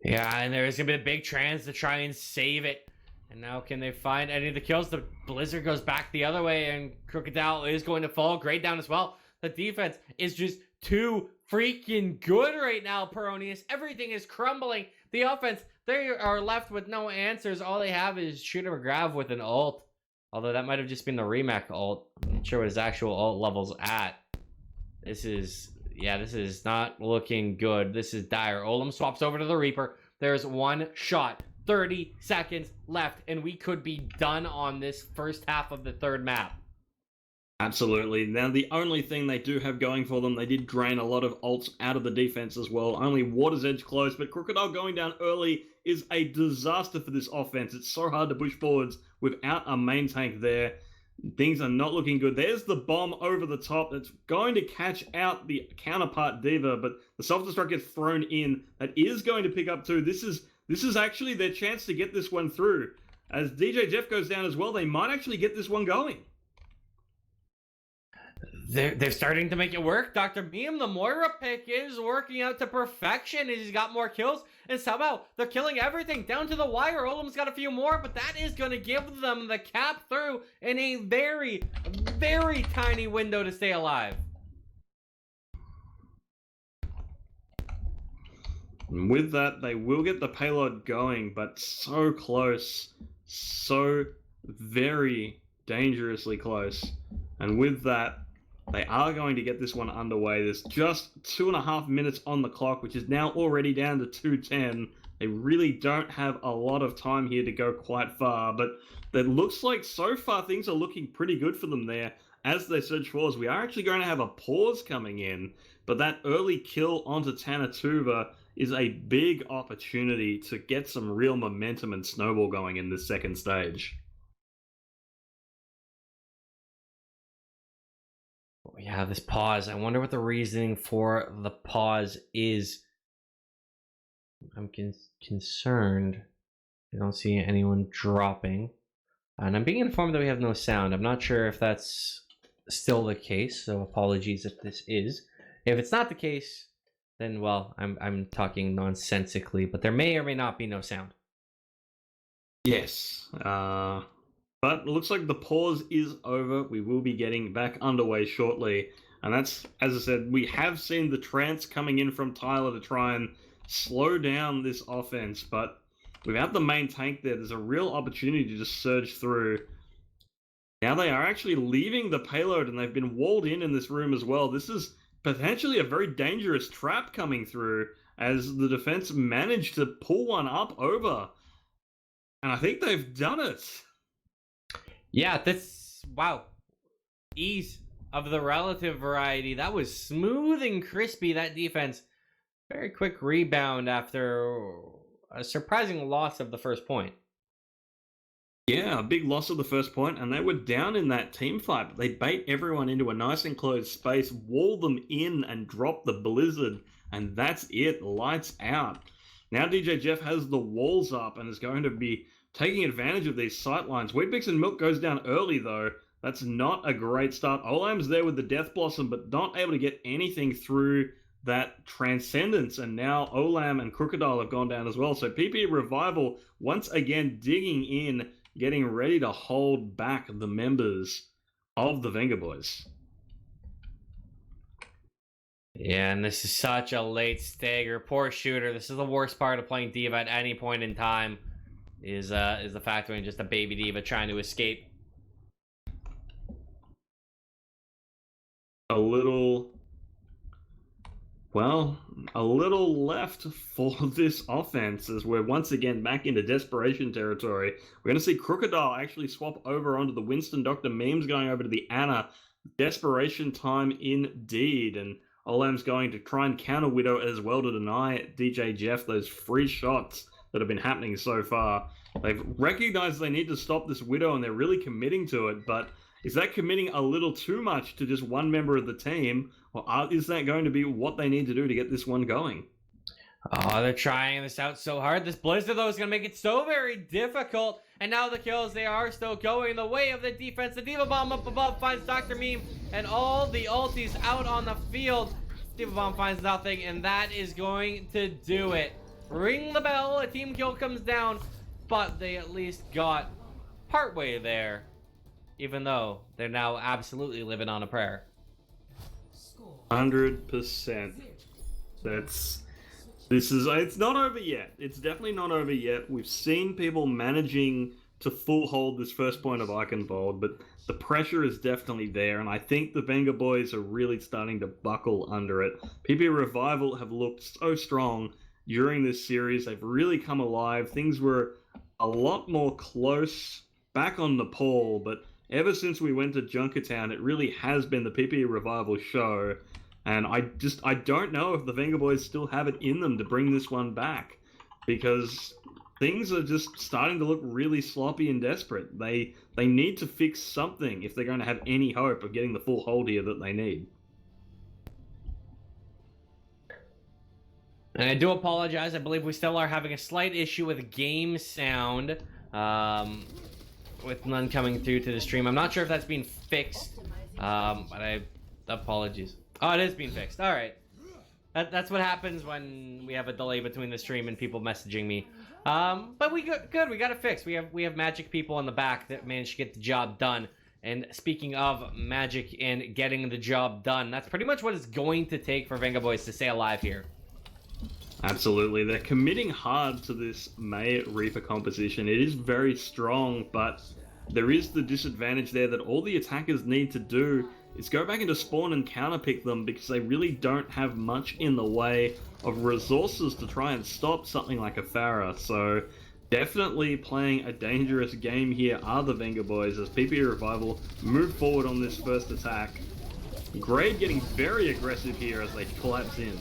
Yeah, and there's going to be a big trans to try and save it. And now can they find any of the kills? The Blizzard goes back the other way, and Crocodile is going to fall. Grade down as well. The defense is just too freaking good right now, Peronius. Everything is crumbling. The offense, they are left with no answers. All they have is Shoot 'em or Grab with an ult. Although that might have just been the Remac ult. I'm not sure what his actual ult level's at. This is not looking good. This is dire. Olam swaps over to the Reaper. There's one shot. 30 seconds left, and we could be done on this first half of the third map. Absolutely. Now, the only thing they do have going for them, they did drain a lot of ults out of the defense as well. Only Water's Edge close, but Crocodile going down early is a disaster for this offense. It's so hard to push forwards without a main tank there. Things are not looking good. There's the bomb over the top that's going to catch out the counterpart Diva, but the self-destruct gets thrown in. That is going to pick up too. This is actually their chance to get this one through. As DJ Jeff goes down as well, they might actually get this one going. They're starting to make it work. Dr. Beam, the Moira pick is working out to perfection. He's got more kills, and somehow they're killing everything down to the wire. Olam's got a few more, but that is going to give them the cap through in a very, very tiny window to stay alive. And with that, they will get the payload going, but so close. So very dangerously close. And with that, they are going to get this one underway. There's just 2.5 minutes on the clock, which is now already down to 2:10. They really don't have a lot of time here to go quite far, but it looks like so far things are looking pretty good for them there. As they surge forwards, we are actually going to have a pause coming in, but that early kill onto Tanatuva is a big opportunity to get some real momentum and snowball going in this second stage. Yeah, this pause. I wonder what the reasoning for the pause is. I'm concerned. I don't see anyone dropping. And I'm being informed that we have no sound. I'm not sure if that's still the case, so apologies if this is. If it's not the case, then, well, I'm talking nonsensically, but there may or may not be no sound. Yes. But it looks like the pause is over. We will be getting back underway shortly. And that's, as I said, we have seen the trance coming in from Tyler to try and slow down this offense. But without the main tank there, there's a real opportunity to just surge through. Now they are actually leaving the payload, and they've been walled in this room as well. This is potentially a very dangerous trap coming through as the defense managed to pull one up over. And I think they've done it. Yeah, wow. Ease of the relative variety. That was smooth and crispy, that defense. Very quick rebound after a surprising loss of the first point. Yeah, a big loss of the first point, and they were down in that team fight. But they bait everyone into a nice enclosed space, wall them in, and drop the blizzard, and that's it. Lights out. Now DJ Jeff has the walls up and is going to be taking advantage of these sight lines. Weet and Milk goes down early, though. That's not a great start. Olam's there with the Death Blossom, but not able to get anything through that Transcendence, and now Olam and Crocodile have gone down as well. So PPE Revival once again digging in, getting ready to hold back the members of the Venga Boys. Yeah, and this is such a late stagger. Poor shooter. This is the worst part of playing D.Va at any point in time, is the fact when just a baby D.Va trying to escape. A little left for this offense as we're once again back into desperation territory. We're going to see Crocodile actually swap over onto the Winston. Dr. Memes going over to the Anna. Desperation time indeed. And Olam's going to try and counter Widow as well to deny DJ Jeff those free shots that have been happening so far. They've recognized they need to stop this Widow and they're really committing to it, but is that committing a little too much to just one member of the team, or is that going to be what they need to do to get this one going? Oh, they're trying this out so hard. This Blizzard, though, is going to make it so very difficult. And now the kills, they are still going the way of the defense. The D.Va Bomb up above finds Dr. Meme, and all the ultis out on the field. D.Va Bomb finds nothing, and that is going to do it. Ring the bell, a team kill comes down, but they at least got partway there. Even though they're now absolutely living on a prayer. 100%. It's not over yet. It's definitely not over yet. We've seen people managing to full hold this first point of Eichenwald, but the pressure is definitely there, and I think the Venga Boys are really starting to buckle under it. PPE Revival have looked so strong during this series. They've really come alive. Things were a lot more close back on Nepal, but ever since we went to Junkertown, it really has been the PPE Revival show. And I don't know if the Venga Boys still have it in them to bring this one back, because things are just starting to look really sloppy and desperate. They need to fix something if they're going to have any hope of getting the full hold here that they need. And I do apologize. I believe we still are having a slight issue with game sound. With none coming through to the stream. I'm not sure if that's being fixed, but apologies. Oh, it is being fixed. All right. That's what happens when we have a delay between the stream and people messaging me. But we good. We got it fixed. We have magic people in the back that managed to get the job done. And speaking of magic and getting the job done, that's pretty much what it's going to take for Venga Boys to stay alive here. Absolutely. They're committing hard to this May Reaper composition. It is very strong, but there is the disadvantage there that all the attackers need to do is go back into spawn and counterpick them, because they really don't have much in the way of resources to try and stop something like a Pharah. So definitely playing a dangerous game here are the Venga Boys as PPE Revival move forward on this first attack. Grade getting very aggressive here as they collapse in.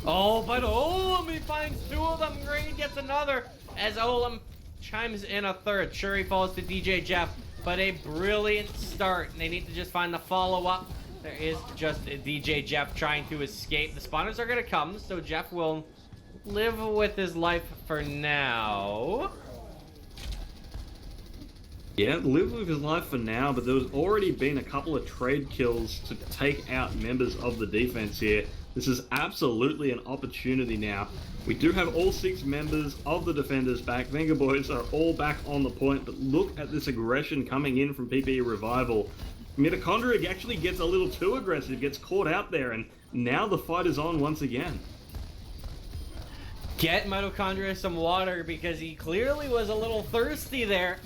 Oh, but Olam, he finds two of them. Green gets another as Olam chimes in a third. Shuri falls to DJ Jeff, but a brilliant start. They need to just find the follow-up. There is just DJ Jeff trying to escape. The spawners are going to come, so Jeff will live with his life for now. Yeah, live with his life for now, but there's already been a couple of trade kills to take out members of the defense here. This is absolutely an opportunity now. We do have all 6 members of the defenders back. Venga Boys are all back on the point, but look at this aggression coming in from PPE Revival. Mitochondria actually gets a little too aggressive, gets caught out there, and now the fight is on once again. Get Mitochondria some water, because he clearly was a little thirsty there.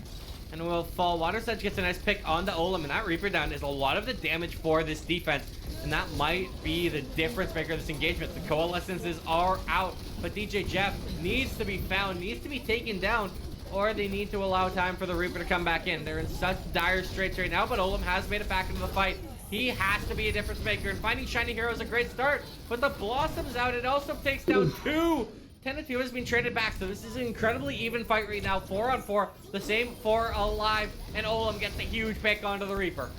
And will fall. Water Sedge gets a nice pick on the Olam, and that Reaper down is a lot of the damage for this defense. And that might be the difference maker of this engagement. The Coalescences are out, but DJ Jeff needs to be found, needs to be taken down, or they need to allow time for the Reaper to come back in. They're in such dire straits right now, but Olam has made it back into the fight. He has to be a difference maker, and finding Shiny Hero is a great start, but the Blossom's out. It also takes down 10-2 has been traded back, so this is an incredibly even fight right now. 4-on-4, the same 4 alive, and Olam gets a huge pick onto the Reaper.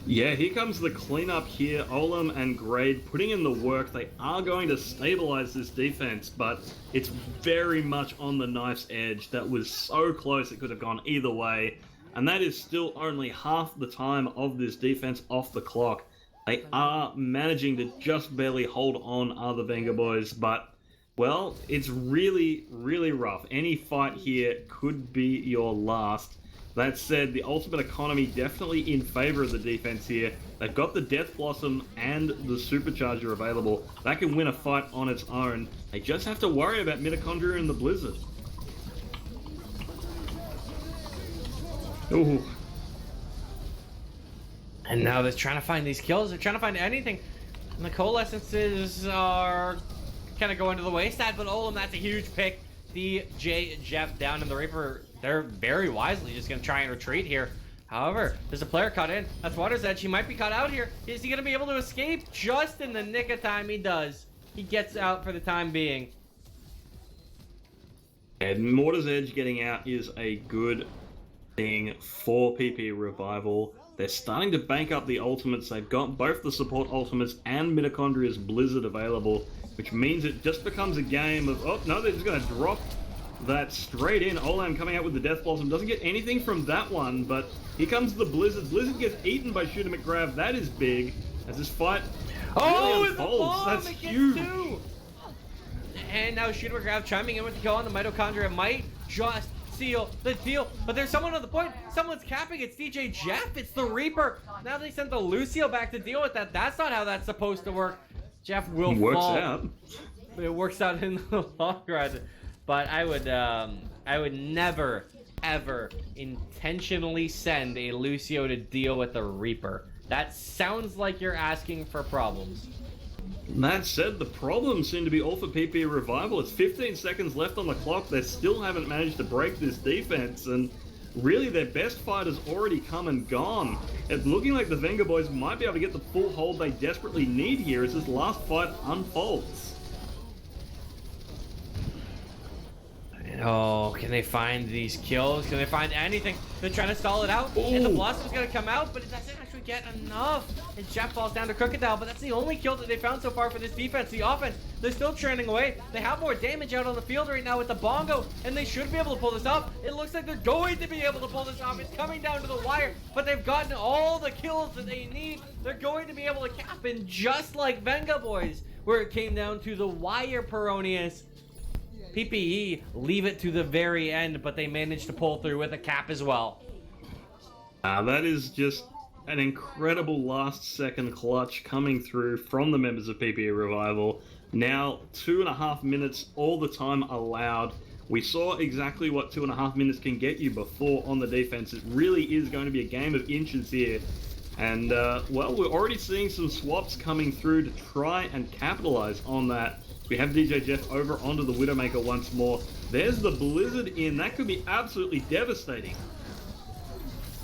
Yeah, here comes the cleanup here. Olam and Grade putting in the work. They are going to stabilize this defense, but it's very much on the knife's edge. That was so close it could have gone either way. And that is still only half the time of this defense off the clock. They are managing to just barely hold on, are the Venga boys, but, well, it's really, really rough. Any fight here could be your last. That said, the ultimate economy definitely in favor of the defense here. They've got the Death Blossom and the Supercharger available. That can win a fight on its own. They just have to worry about Mitochondria and the Blizzard. Ooh. And now they're trying to find these kills. They're trying to find anything. And the coalescences are kind of going to the wayside, but Olam, that's a huge pick. DJ Jeff down in the Reaper. They're very wisely just going to try and retreat here. However, there's a player caught in. That's Water's Edge. He might be caught out here. Is he going to be able to escape? Just in the nick of time, he does. He gets out for the time being. And Mortar's Edge getting out is a good thing for PPE Revival. They're starting to bank up the ultimates. They've got both the support ultimates and Mitochondria's Blizzard available, which means it just becomes a game of, oh, no, they're just going to drop that straight in. Olam coming out with the Death Blossom. Doesn't get anything from that one, but here comes the Blizzard. Blizzard gets eaten by Shooter McGrav. That is big as this fight really unfolds. That's huge. And now Shooter McGrav chiming in with the kill on the Mitochondria might just seal the deal, but there's someone on the point. Someone's capping. It's DJ Jeff. It's the Reaper. Now they sent the Lucio back to deal with that. That's not how that's supposed to work. Jeff will fall. Out. It works out in the long run. But I would never, ever intentionally send a Lucio to deal with the Reaper. That sounds like you're asking for problems. That said, the problems seem to be all for PPE Revival. It's 15 seconds left on the clock. They still haven't managed to break this defense, and really their best fight has already come and gone. It's looking like the Venga boys might be able to get the full hold they desperately need here as this last fight unfolds. Oh, can they find these kills? Can they find anything? They're trying to stall it out, and the Blossom's gonna come out, but it doesn't actually get enough. And Jeff falls down to Crocodile, but that's the only kill that they found so far for this defense. The offense, they're still trending away. They have more damage out on the field right now with the Bongo, and they should be able to pull this off. It looks like they're going to be able to pull this off. It's coming down to the wire, but they've gotten all the kills that they need. They're going to be able to cap in just like Venga boys, where it came down to the wire, Peronius. PPE leave it to the very end, but they managed to pull through with a cap as well. That is just an incredible last-second clutch coming through from the members of PPE Revival. Now, 2.5 minutes, all the time allowed. We saw exactly what 2.5 minutes can get you before on the defense. It really is going to be a game of inches here. And, well, we're already seeing some swaps coming through to try and capitalize on that. We have DJ Jeff over onto the Widowmaker once more. There's the Blizzard in. That could be absolutely devastating.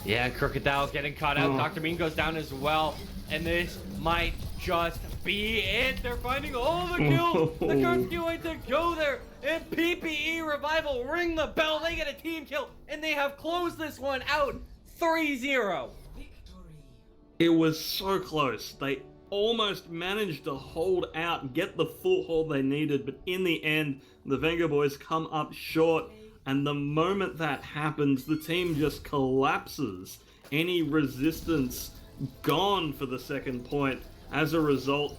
Yeah, Crocodile getting caught out. Dr. Mean goes down as well. And this might just be it. They're finding all the kills. The Kurt's going to go there. And PPE Revival ring the bell. They get a team kill. And they have closed this one out 3-0. It was so close. They almost managed to hold out and get the full hold they needed, but in the end, the Venga boys come up short, and the moment that happens, the team just collapses. Any resistance gone for the second point. As a result,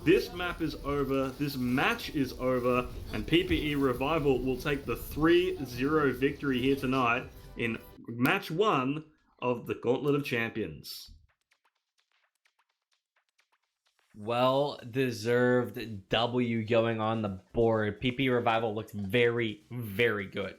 this map is over, this match is over, and PPE Revival will take the 3-0 victory here tonight in match 1 of the Gauntlet of Champions. Well-deserved W going on the board. PP Revival looked very, very good.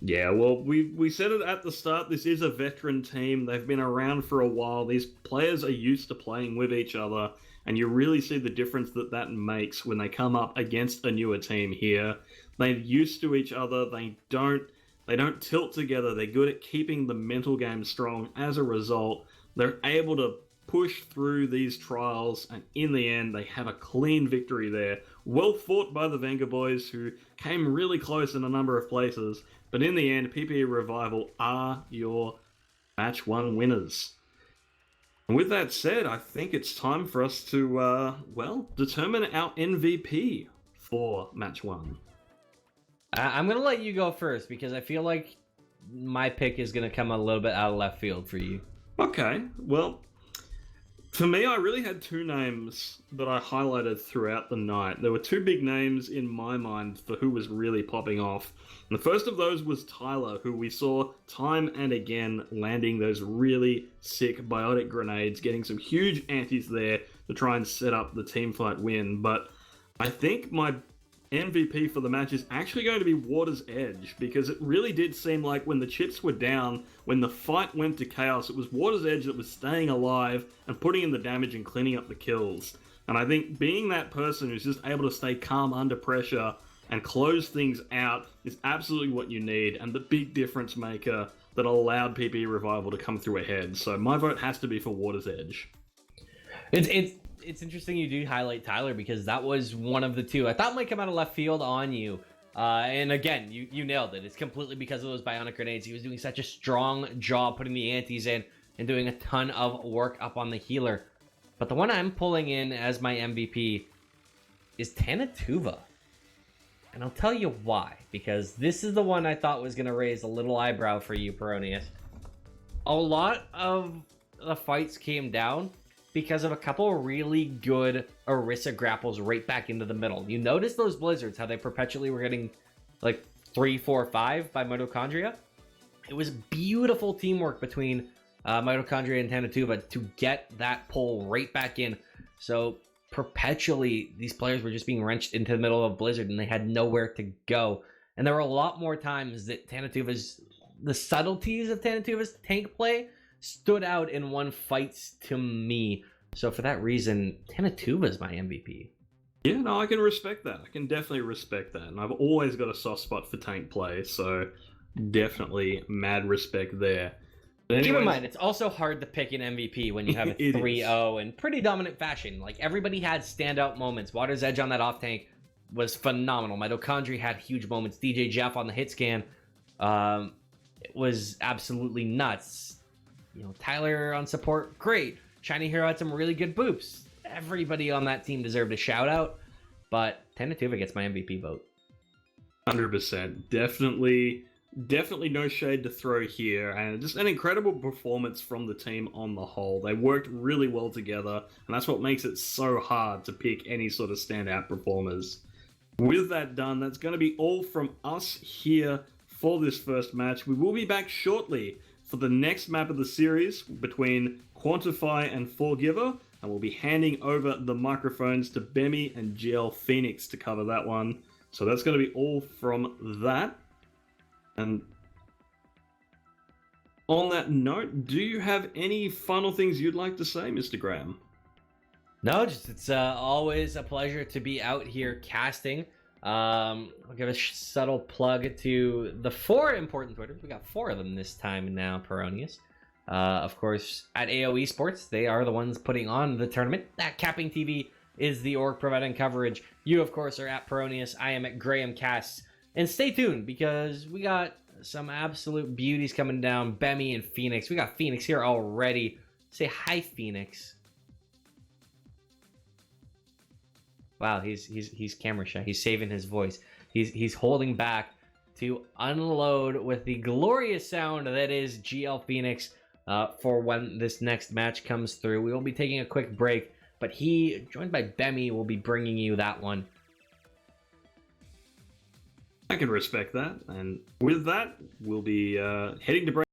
Yeah, well, we said it at the start. This is a veteran team. They've been around for a while. These players are used to playing with each other, and you really see the difference that makes when they come up against a newer team here. They're used to each other. They don't tilt together. They're good at keeping the mental game strong. As a result, they're able to push through these trials, and in the end, they have a clean victory there. Well fought by the Venga boys, who came really close in a number of places, but in the end, PPE Revival are your match 1 winners. And with that said, I think it's time for us to, determine our MVP for match 1. I'm going to let you go first because I feel like my pick is going to come a little bit out of left field for you. Okay, well, for me, I really had 2 names that I highlighted throughout the night. There were 2 big names in my mind for who was really popping off. And the first of those was Tyler, who we saw time and again landing those really sick biotic grenades, getting some huge antis there to try and set up the teamfight win. But I think my MVP for the match is actually going to be Water's Edge, because it really did seem like when the chips were down, when the fight went to chaos, it was Water's Edge that was staying alive and putting in the damage and cleaning up the kills. And I think being that person who's just able to stay calm under pressure and close things out is absolutely what you need, and the big difference maker that allowed PPE Revival to come through ahead. So my vote has to be for Water's Edge. It's interesting you do highlight Tyler because that was one of the 2 I thought might come out of left field on you. And again, you nailed it. It's completely because of those bionic grenades. He was doing such a strong job putting the antis in and doing a ton of work up on the healer. But the one I'm pulling in as my MVP is Tanatuva. And I'll tell you why. Because this is the one I thought was going to raise a little eyebrow for you, Peronius. A lot of the fights came down because of a couple really good Orisa grapples right back into the middle. You notice those blizzards, how they perpetually were getting like 3, 4, 5 by Mitochondria? It was beautiful teamwork between Mitochondria and Tanatuva to get that pull right back in. So perpetually, these players were just being wrenched into the middle of Blizzard and they had nowhere to go. And there were a lot more times that the subtleties of Tanatuva's tank play stood out in one fights to me. So for that reason, Tanatuva is my MVP. Yeah, no, I can respect that. I can definitely respect that. And I've always got a soft spot for tank play, so definitely mad respect there. But keep in mind, it's also hard to pick an MVP when you have a 3-0 in pretty dominant fashion. Like, everybody had standout moments. Water's Edge on that off tank was phenomenal. Mitochondria had huge moments. DJ Jeff on the hit scan, it was absolutely nuts. Tyler on support, great. Shiny Hero had some really good boops. Everybody on that team deserved a shout out, but Tanatuva gets my MVP vote. 100%. Definitely no shade to throw here, and just an incredible performance from the team on the whole. They worked really well together, and that's what makes it so hard to pick any sort of standout performers. With that done, that's going to be all from us here for this first match. We will be back shortly for the next map of the series between Quantify and Forgiver, and we'll be handing over the microphones to Bemi and GL Phoenix to cover that one. So that's going to be all from that. And on that note, do you have any final things you'd like to say, Mr. Graham? No, just it's always a pleasure to be out here casting. I'll give a subtle plug to the 4 important Twitters. We got 4 of them this time now, Peronius. Of course, at AOEsports, they are the ones putting on the tournament. At Capping TV is the org providing coverage. You, of course, are at Peronius. I am at Graham Casts. And stay tuned, because we got some absolute beauties coming down. Bemi and Phoenix. We got Phoenix here already. Say hi, Phoenix. Wow, he's camera shy. He's saving his voice. He's holding back to unload with the glorious sound that is GL Phoenix for when this next match comes through. We will be taking a quick break, but he, joined by Bemi, will be bringing you that one. I can respect that. And with that, we'll be heading to break.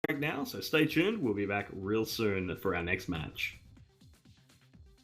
break now, so stay tuned. We'll be back real soon for our next match.